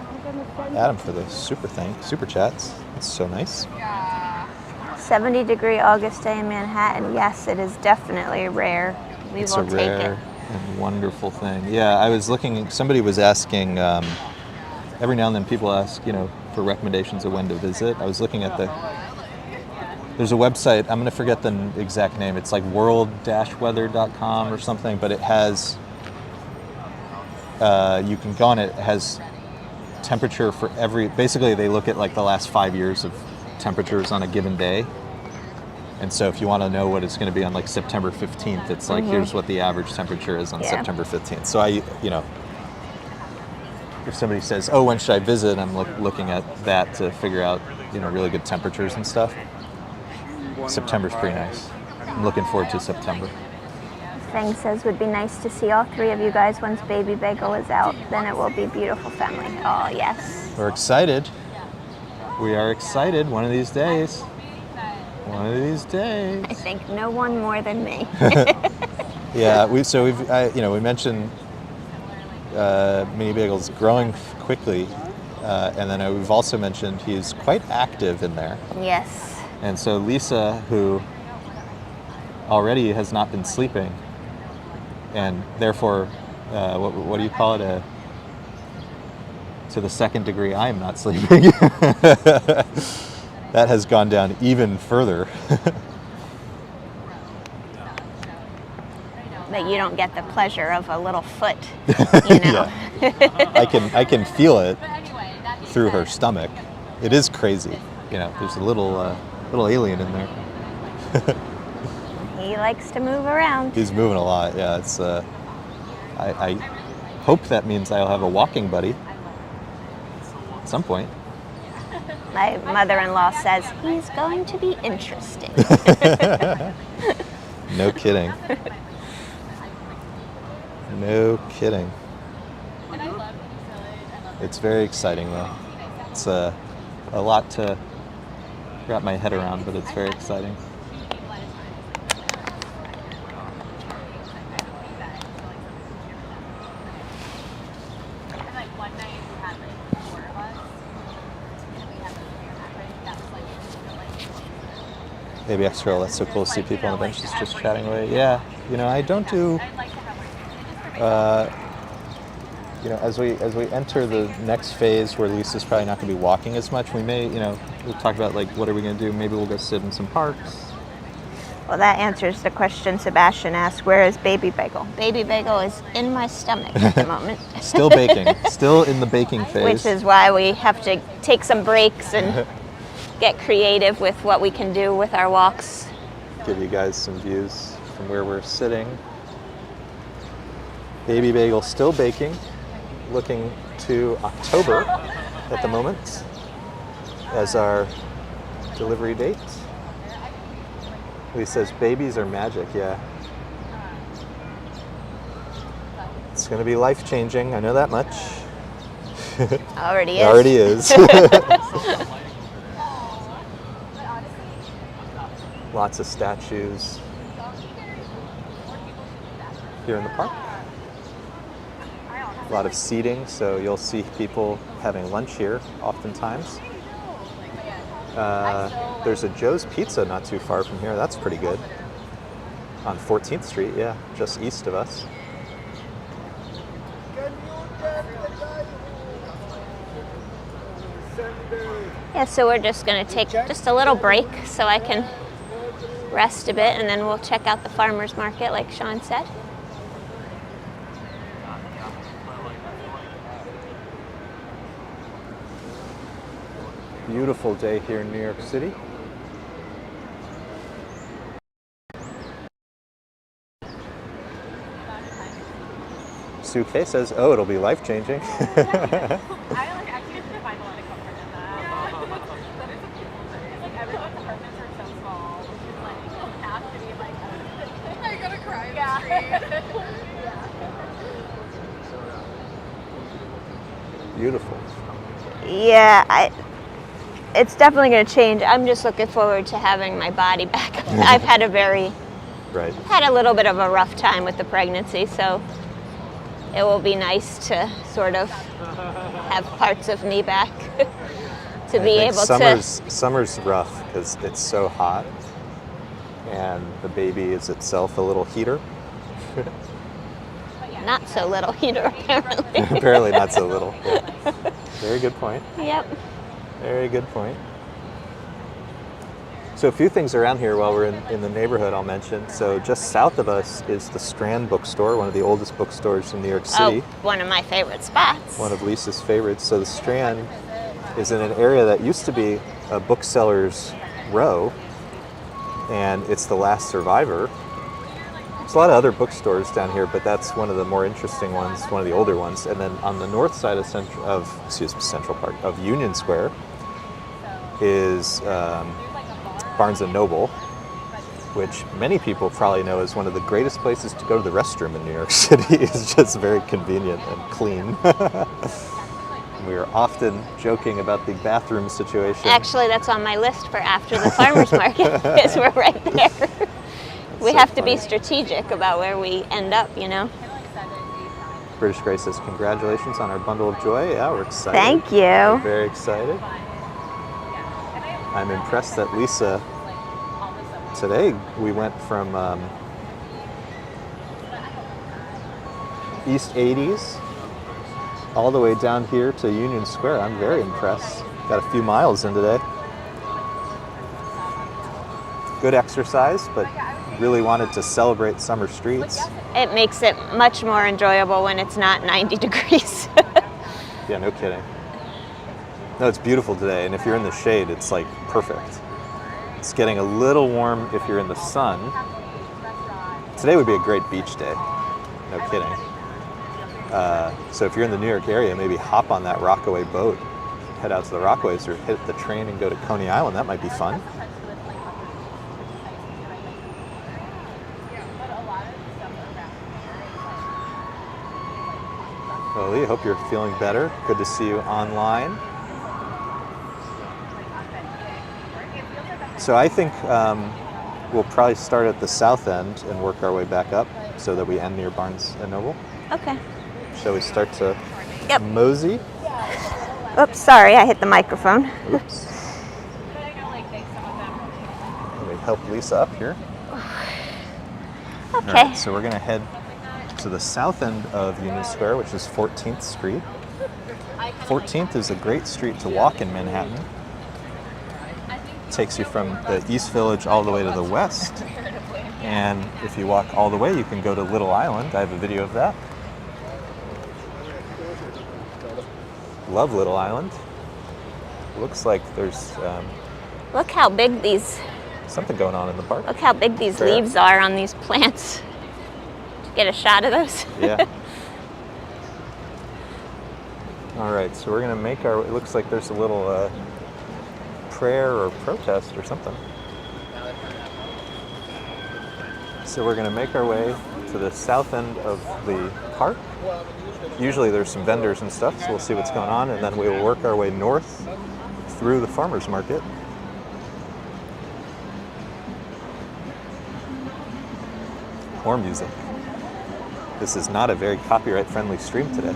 Adam for the super chats. It's so nice. 70-degree August day in Manhattan. Yes, it is definitely rare. It's a rare and wonderful thing. Yeah, I was looking, somebody was asking, every now and then people ask, for recommendations of when to visit. I was looking at there's a website, I'm going to forget the exact name, it's like world-weather.com or something, but it has, you can go on it, it has temperature for basically they look at like the last 5 years of temperatures on a given day. And so if you want to know what it's going to be on like September 15th, it's like, here's what the average temperature is on September 15th. So if somebody says, oh, when should I visit? I'm looking at that to figure out, really good temperatures and stuff. September's pretty nice. I'm looking forward to September. Fang says, would be nice to see all three of you guys once Baby Bagel is out. Then it will be a beautiful family. Oh, yes. We're excited. We are excited one of these days. One of these days. I think no one more than me. Yeah, we mentioned Mini Bagel's growing quickly, and then we've also mentioned he's quite active in there. Yes. And so Lisa, who already has not been sleeping, and therefore, what do you call it? To the second degree, I am not sleeping. That has gone down even further. But you don't get the pleasure of a little foot, Yeah. I can feel it through her stomach. It is crazy. There's a little alien in there. He likes to move around. He's moving a lot. Yeah, it's. I hope that means I'll have a walking buddy at some point. My mother-in-law says he's going to be interesting. No kidding. No kidding. It's very exciting though. It's a lot to wrap my head around, but it's very exciting. Maybe extra. That's so cool to see people on the benches just chatting away. Yeah, you know, I don't do. You know, as we enter the next phase where Lisa's probably not going to be walking as much, we may, you know, we'll talk about like what are we going to do. Maybe we'll go sit in some parks. Well, that answers the question Sebastian asked, where is Baby Bagel? Baby Bagel is in my stomach at the moment. Still baking. Still in the baking phase. Which is why we have to take some breaks and get creative with what we can do with our walks. Give you guys some views from where we're sitting. Baby Bagel still baking. Looking to October at the moment as our delivery date. Lee says babies are magic, yeah. It's going to be life-changing, I know that much. Already is. It already is. Lots of statues here in the park. A lot of seating, so you'll see people having lunch here oftentimes. There's a Joe's Pizza not too far from here. That's pretty good. On 14th Street, yeah, just east of us. Yeah, so we're just going to take just a little break so I can rest a bit, and then we'll check out the farmer's market like Sean said. Beautiful day here in New York City. Sue K says, oh, it'll be life-changing. I actually find a lot of comfort in that. But it's a beautiful day. Like everyone's apartments are so small. It's like you don't have to be like, I'm gonna cry in the street. Beautiful. Yeah, it's definitely going to change. I'm just looking forward to having my body back. I've had a little bit of a rough time with the pregnancy, so it will be nice to sort of have parts of me back to be able to. Summer's rough because it's so hot, and the baby is itself a little heater. Not so little heater, apparently. Apparently not so little. Yeah. Very good point. Yep. Very good point. So a few things around here while we're in the neighborhood I'll mention. So just south of us is the Strand Bookstore, one of the oldest bookstores in New York City. Oh, one of my favorite spots. One of Lisa's favorites. So the Strand is in an area that used to be a bookseller's row, and it's the last survivor. There's a lot of other bookstores down here, but that's one of the more interesting ones, one of the older ones. And then on the north side of Central Park, of Union Square, is Barnes & Noble, which many people probably know is one of the greatest places to go to the restroom in New York City. It's just very convenient and clean. We are often joking about the bathroom situation. Actually, that's on my list for after the farmer's market, because we're right there. We have to be strategic about where we end up, you know. British Grace says, congratulations on our bundle of joy. Yeah, we're excited. Thank you. We're very excited. I'm impressed that Lisa, today we went from East 80s all the way down here to Union Square. I'm very impressed. Got a few miles in today. Good exercise, but really wanted to celebrate summer streets. It makes it much more enjoyable when it's not 90 degrees. Yeah, no kidding. No, it's beautiful today, and if you're in the shade, it's like perfect. It's getting a little warm if you're in the sun. Today would be a great beach day, no kidding. So if you're in the New York area, maybe hop on that Rockaway boat, head out to the Rockaways, or hit the train and go to Coney Island. That might be fun. Well, Lee, hope you're feeling better. Good to see you online. So I think we'll probably start at the south end and work our way back up so that we end near Barnes & Noble. Okay. Shall we start to mosey? Oops, sorry, I hit the microphone. Oops. Let me help Lisa up here. Okay. All right, so we're going to head to the south end of Union Square, which is 14th Street. 14th is a great street to walk in Manhattan. It takes you from the East Village all the way to the west. And if you walk all the way, you can go to Little Island. I have a video of that. Love Little Island. Looks like there's Look how big these something going on in the park. Look how big these Fair. leaves are on these plants. Did you get a shot of those? Yeah. All right, so we're gonna make our. It looks like there's a little prayer or protest or something. So we're gonna make our way to the south end of the park. Usually there's some vendors and stuff, so we'll see what's going on, and then we will work our way north through the farmers market. More music. This is not a very copyright-friendly stream today.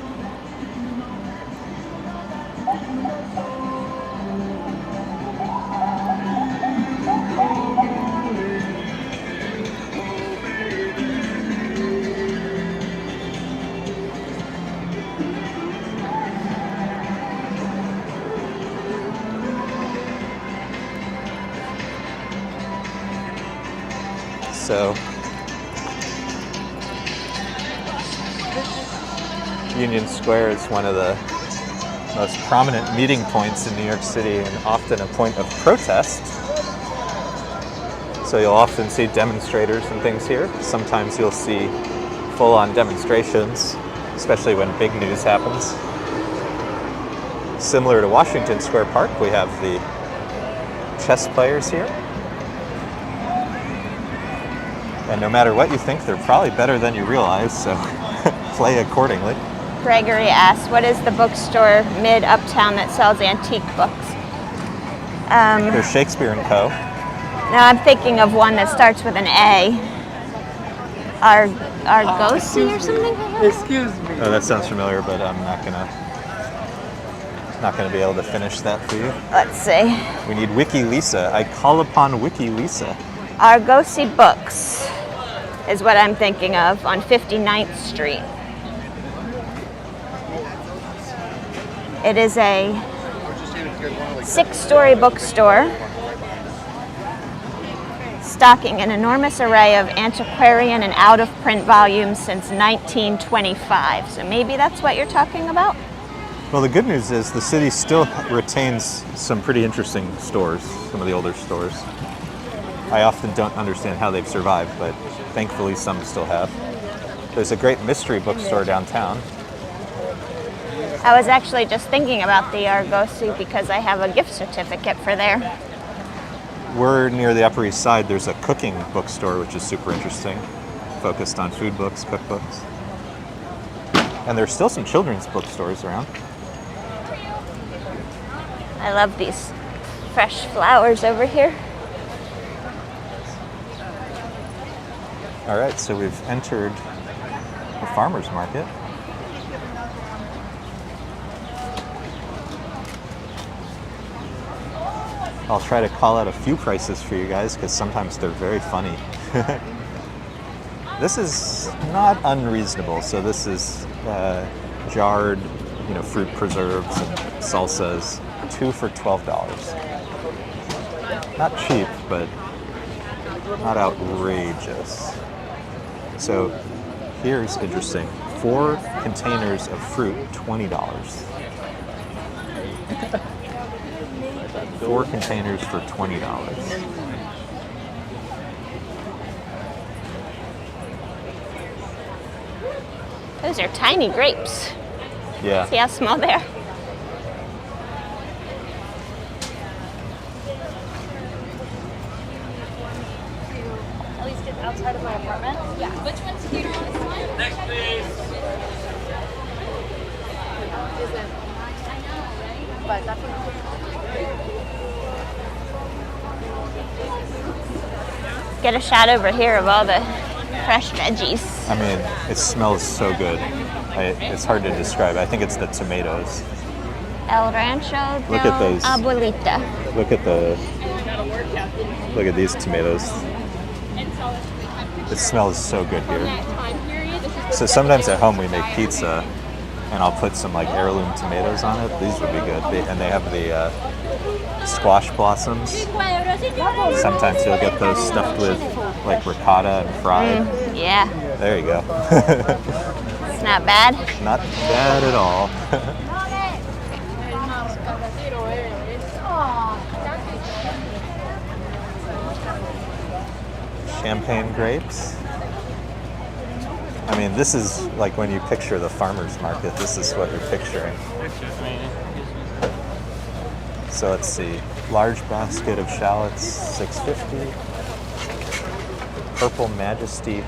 So, Union Square is one of the most prominent meeting points in New York City and often a point of protest. So you'll often see demonstrators and things here. Sometimes you'll see full-on demonstrations, especially when big news happens. Similar to Washington Square Park, we have the chess players here. And no matter what you think, they're probably better than you realize, so play accordingly. Gregory asks, what is the bookstore mid-Uptown that sells antique books? There's Shakespeare & Co. No, I'm thinking of one that starts with an A. Argosy or something? Excuse me. Oh, that sounds familiar, but I'm not gonna be able to finish that for you. Let's see. We need Wiki Lisa. I call upon Wiki Lisa. Argosy Books is what I'm thinking of on 59th Street. It is a 6-story bookstore stocking an enormous array of antiquarian and out-of-print volumes since 1925. So maybe that's what you're talking about? Well, the good news is the city still retains some pretty interesting stores, some of the older stores. I often don't understand how they've survived, but thankfully some still have. There's a great mystery bookstore downtown. I was actually just thinking about the Argosy because I have a gift certificate for there. We're near the Upper East Side. There's a cooking bookstore, which is super interesting, focused on food books, cookbooks. And there's still some children's bookstores around. I love these fresh flowers over here. All right, so we've entered the farmer's market. I'll try to call out a few prices for you guys because sometimes they're very funny. This is not unreasonable. So this is jarred, fruit preserves and salsas, 2 for $12. Not cheap, but not outrageous. So here's interesting. 4 containers of fruit, $20. 4 containers for $20. Those are tiny grapes. Yeah. See how small they are? At least get outside of my apartment. Yeah. Which ones do you want to sign? Next, please. Is it? I know, right? But that's what Get a shot over here of all the fresh veggies. I mean, it smells so good. It's hard to describe. I think it's the tomatoes. El Rancho Look del at those. Abuelita. Look at the Look at these tomatoes. It smells so good here. So sometimes at home we make pizza, and I'll put some like heirloom tomatoes on it. These would be good. And they have the squash blossoms. Sometimes you'll get those stuffed with like ricotta and fried. Yeah, There you go. it's not bad. Not bad at all. Champagne grapes. I mean, this is like when you picture the farmer's market, this is what you're picturing. So let's see. Large basket of shallots, $6.50. Purple Majesty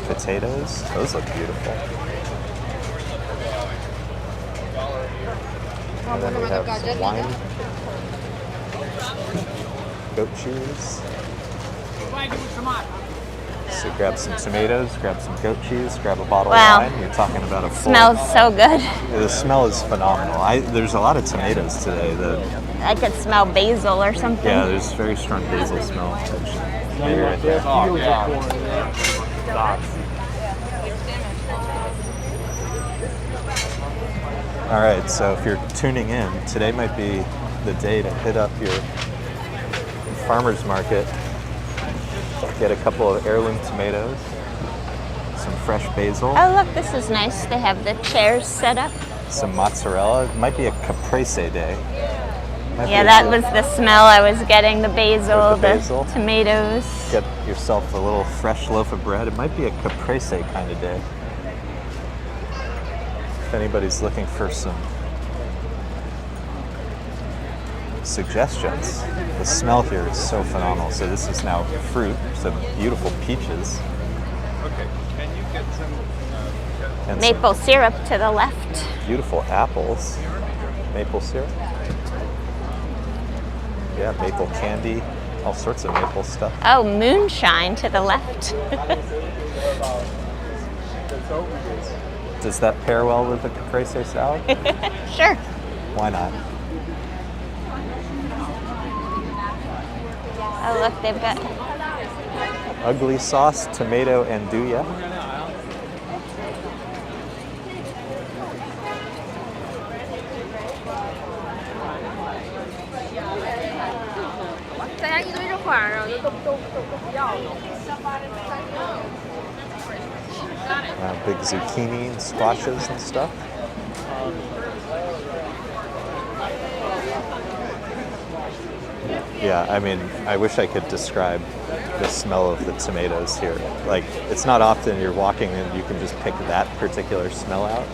potatoes. Those look beautiful. And then we have some wine. Goat cheese. So grab some tomatoes, grab some goat cheese, grab a bottle Wow. of wine. You're talking about a full... Smells so good. The smell is phenomenal. There's a lot of tomatoes today. I could smell basil or something. Yeah, there's very strong basil smell. Maybe right there. All right, so if you're tuning in, today might be the day to hit up your farmer's market. Get a couple of heirloom tomatoes, some fresh basil, Oh, look, this is nice. They have the chairs set up. some mozzarella. It might be a caprese day. Might be Yeah, a that good- was the smell I was getting, the basil, With the basil? tomatoes. Get yourself a little fresh loaf of bread. It might be a caprese kind of day. If anybody's looking for some suggestions, the smell here is so phenomenal. So this is now fruit, so beautiful peaches. Okay, can you get some? And Maple syrup to the left. some beautiful apples. Maple syrup. Yeah, maple candy, all sorts of maple stuff. Oh, moonshine to the left. Does that pair well with the caprese salad? Sure. Why not? Oh, look, they've got... Ugly sauce, tomato andouille. Big zucchini and squashes and stuff. Yeah, I mean, I wish I could describe the smell of the tomatoes here. Like, it's not often you're walking and you can just pick that particular smell out.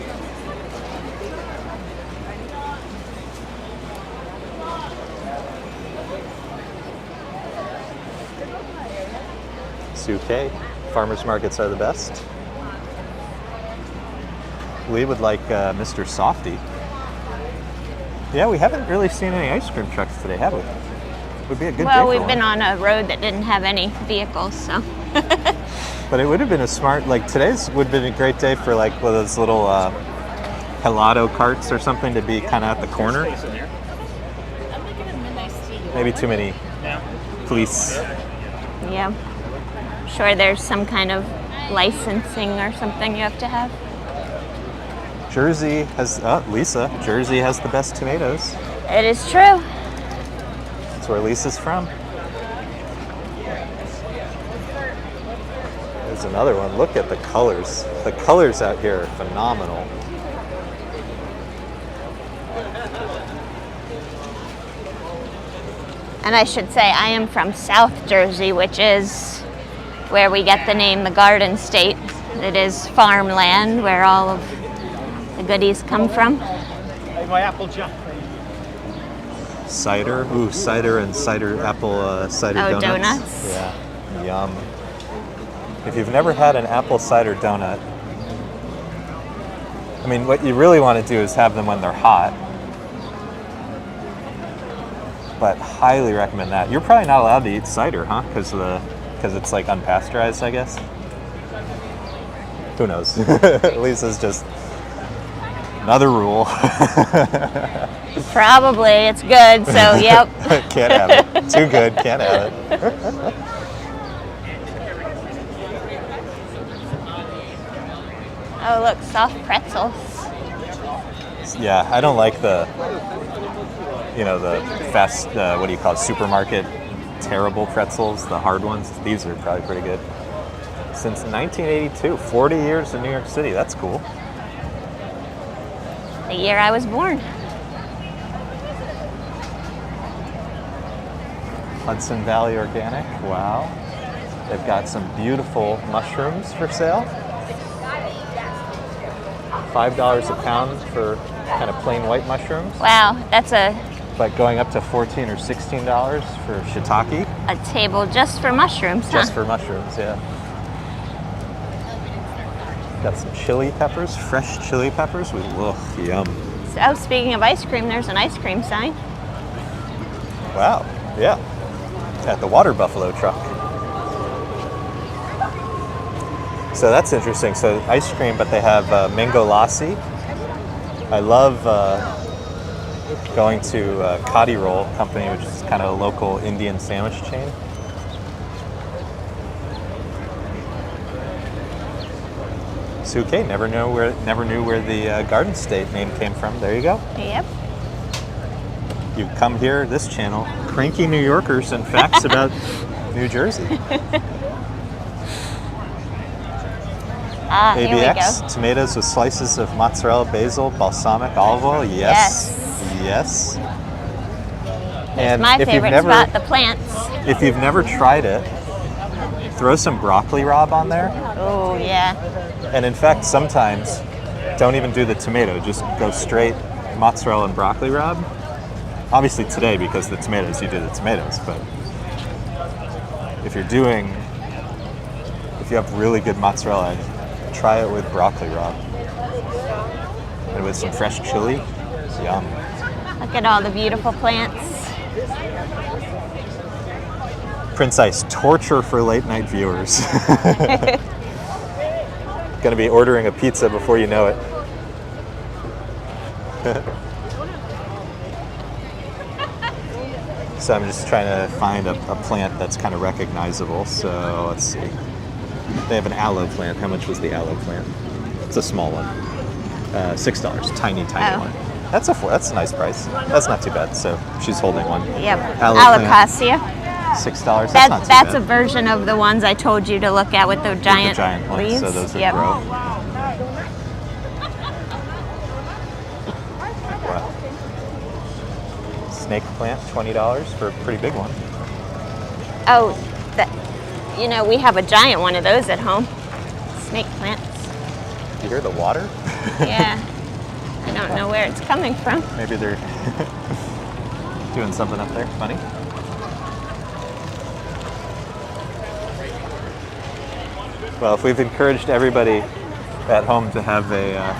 It's okay. Farmers markets are the best. We would like Mr. Softy. Yeah, we haven't really seen any ice cream trucks today, have we? Would be a good day Well, for we've one. been on a road that didn't have any vehicles, so... But it would have been a smart, like today's would have been a great day for like one of those little helado carts or something to be kind of at the corner. Maybe too many police. Yeah. Sure, there's some kind of licensing or something you have to have. Jersey has, Lisa, Jersey has the best tomatoes. It is true. That's where Lisa's from. There's another one. Look at the colors. The colors out here are phenomenal. And I should say I am from South Jersey, which is where we get the name the Garden State. It is farmland where all of the goodies come from. My apple jump. Cider. Ooh, cider and apple cider Oh, donuts. donuts. Yeah, yum. If you've never had an apple cider donut, I mean, what you really want to do is have them when they're hot. But highly recommend that. You're probably not allowed to eat cider, huh? Because it's like unpasteurized, I guess. Who knows? Lisa's just Another rule. Probably. It's good, so yep. Can't have it. Too good, can't have it. Oh, look, soft pretzels. Yeah, I don't like the fast, what do you call it, supermarket terrible pretzels, the hard ones. These are probably pretty good. Since 1982, 40 years in New York City. That's cool. The year I was born. Hudson Valley Organic. Wow. They've got some beautiful mushrooms for sale. $5 a pound for kind of plain white mushrooms. Wow, that's But going up to $14 or $16 for shiitake. a table just for mushrooms, huh? Just for mushrooms, yeah. Got some chili peppers, fresh chili peppers with, yum. Oh, speaking of ice cream, there's an ice cream sign. Wow, yeah. At the Water Buffalo truck. So that's interesting. So ice cream, but they have mango lassi. I love going to Kadi Roll Company, which is kind of a local Indian sandwich chain. Suke, never knew where the Garden State name came from. There you go. Yep. You come here, this channel, cranky New Yorkers and facts about New Jersey. Ah, here we ABX, go. tomatoes with slices of mozzarella, basil, balsamic, olive oil. Yes. Yes. And My if you've favorite never, spot, the plants. if you've never tried it, throw some broccoli rabe on there. Oh, yeah. And in fact, sometimes don't even do the tomato, just go straight mozzarella and broccoli rabe. Obviously today, because the tomatoes, you do the tomatoes, but if you have really good mozzarella, try it with broccoli rabe. And with some fresh chili, it's yum. Look at all the beautiful plants. Prince Ice, torture for late night viewers. Gonna be ordering a pizza before you know it. So I'm just trying to find a plant that's kind of recognizable. So let's see. They have an aloe plant. How much was the aloe plant? It's a small one. $6. Tiny Oh. one. That's a nice price. That's not too bad. So she's holding one. Yep. Aloe Alocasia. $6. That's not too That's a bad. version of the ones I told you to look at with the giant, giant ones. leaves. So those would Yep. grow. Wow. Snake plant, $20 for a pretty big one. Oh, we have a giant one of those at home. Snake plants. You hear the water? Yeah. I don't know where it's coming from. Maybe they're doing something up there funny. Well, if we've encouraged everybody at home to have a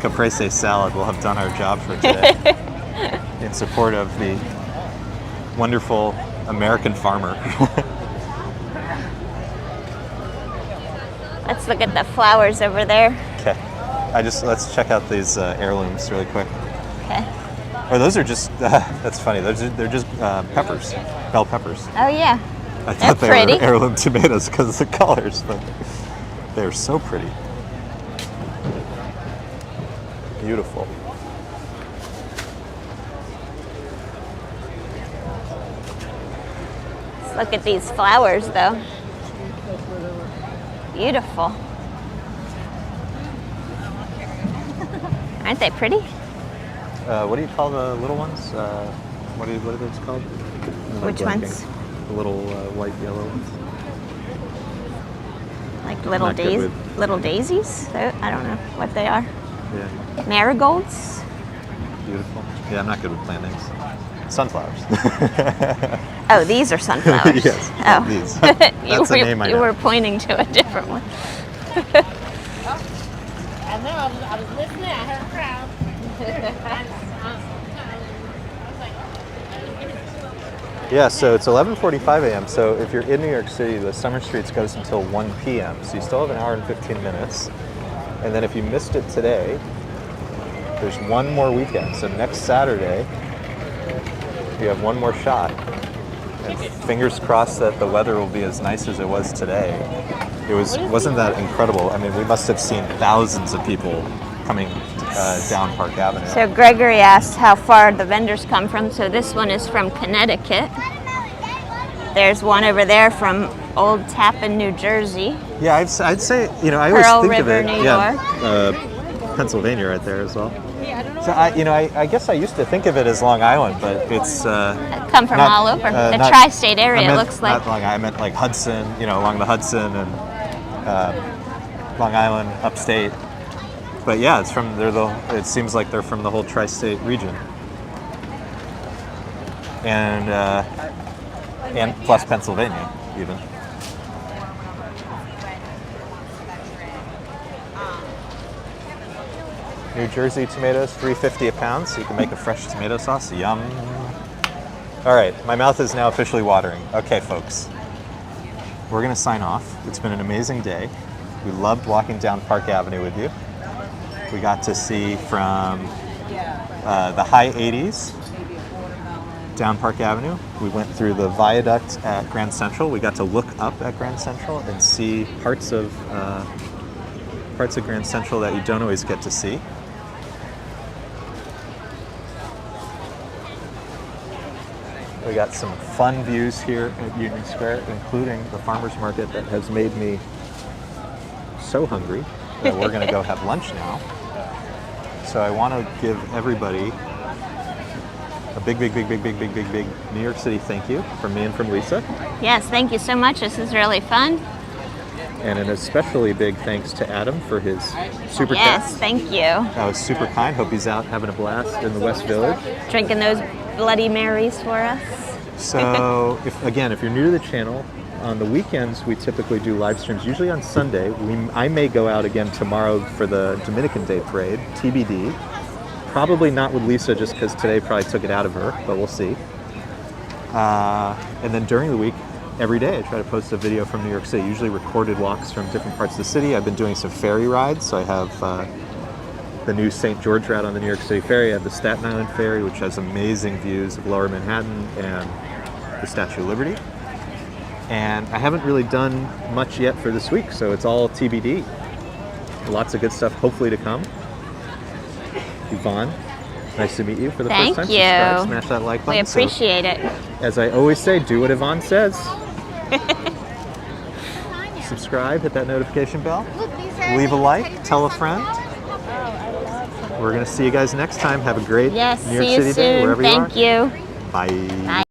caprese salad, we'll have done our job for today. In support of the wonderful American farmer. Let's look at the flowers over there. Okay. Let's check out these heirlooms really quick. Okay. Or those are just, that's funny, they're just peppers, bell peppers. Oh, yeah. I thought they pretty. were heirloom tomatoes because of the colors, but they're so pretty. Beautiful. Let's look at these flowers, though. Beautiful. Aren't they pretty? What do you call the little ones? What are those called? Which ones? The little white, yellow ones. Like little Not good little daisies? I don't know what they are. Yeah, Marigolds? beautiful. Yeah, I'm not good with plant names. Sunflowers. Oh, these are sunflowers. Yes, Oh, these. That's a name I you know. were pointing to a different one. I know, I was listening, I heard a crowd. Yeah, so it's 11:45 a.m. So if you're in New York City, the Summer Streets goes until 1 p.m. So you still have an hour and 15 minutes. And then if you missed it today, There's one more weekend, so next Saturday you have one more shot. And fingers crossed that the weather will be as nice as it was today. Wasn't that incredible? I mean, we must have seen thousands of people coming down Park Avenue. So Gregory asked how far the vendors come from. So this one is from Connecticut. There's one over there from Old Tappan, New Jersey. Yeah, I'd say, I always Pearl think River, of it. New York. Pennsylvania right there as well. So I guess I used to think of it as Long Island, but it's Come from not, all over. The not- tri-state area, I meant, looks like. Not Long Island, I meant like Hudson, along the Hudson and Long Island, upstate. But yeah, it seems like they're from the whole tri-state region. And plus Pennsylvania, even. New Jersey tomatoes, $3.50 a pound, so you can make a fresh tomato sauce. Yum. All right, my mouth is now officially watering. Okay, folks, we're gonna sign off. It's been an amazing day. We loved walking down Park Avenue with you. We got to see from the high 80s down Park Avenue. We went through the viaduct at Grand Central. We got to look up at Grand Central and see parts of Grand Central that you don't always get to see. We got some fun views here at Union Square, including the farmers market that has made me so hungry that we're going to go have lunch now. So I want to give everybody a big New York City thank you from me and from Lisa. Yes, thank you so much. This is really fun. And an especially big thanks to Adam for his super Yes, chat. thank you. That was super kind. Hope he's out having a blast in the West Village. Drinking those Bloody Marys for us. So, if you're new to the channel, on the weekends we typically do live streams, usually on Sunday. I may go out again tomorrow for the Dominican Day Parade, TBD. Probably not with Lisa just because today probably took it out of her, but we'll see. And then during the week, every day I try to post a video from New York City, usually recorded walks from different parts of the city. I've been doing some ferry rides, so I have the new St. George route on the New York City ferry. I have the Staten Island ferry, which has amazing views of Lower Manhattan and the Statue of Liberty. And I haven't really done much yet for this week, so it's all TBD. Lots of good stuff hopefully to come. Yvonne, nice to meet you for the Thank first time. you. Subscribe, smash that like button. We appreciate it. As I always say, do what Yvonne says. Subscribe, hit that notification bell. Leave a like, tell a friend. We're going to see you guys next time. Have a great Yes, New York see you City day, soon. wherever Thank you are. you. Bye. Bye.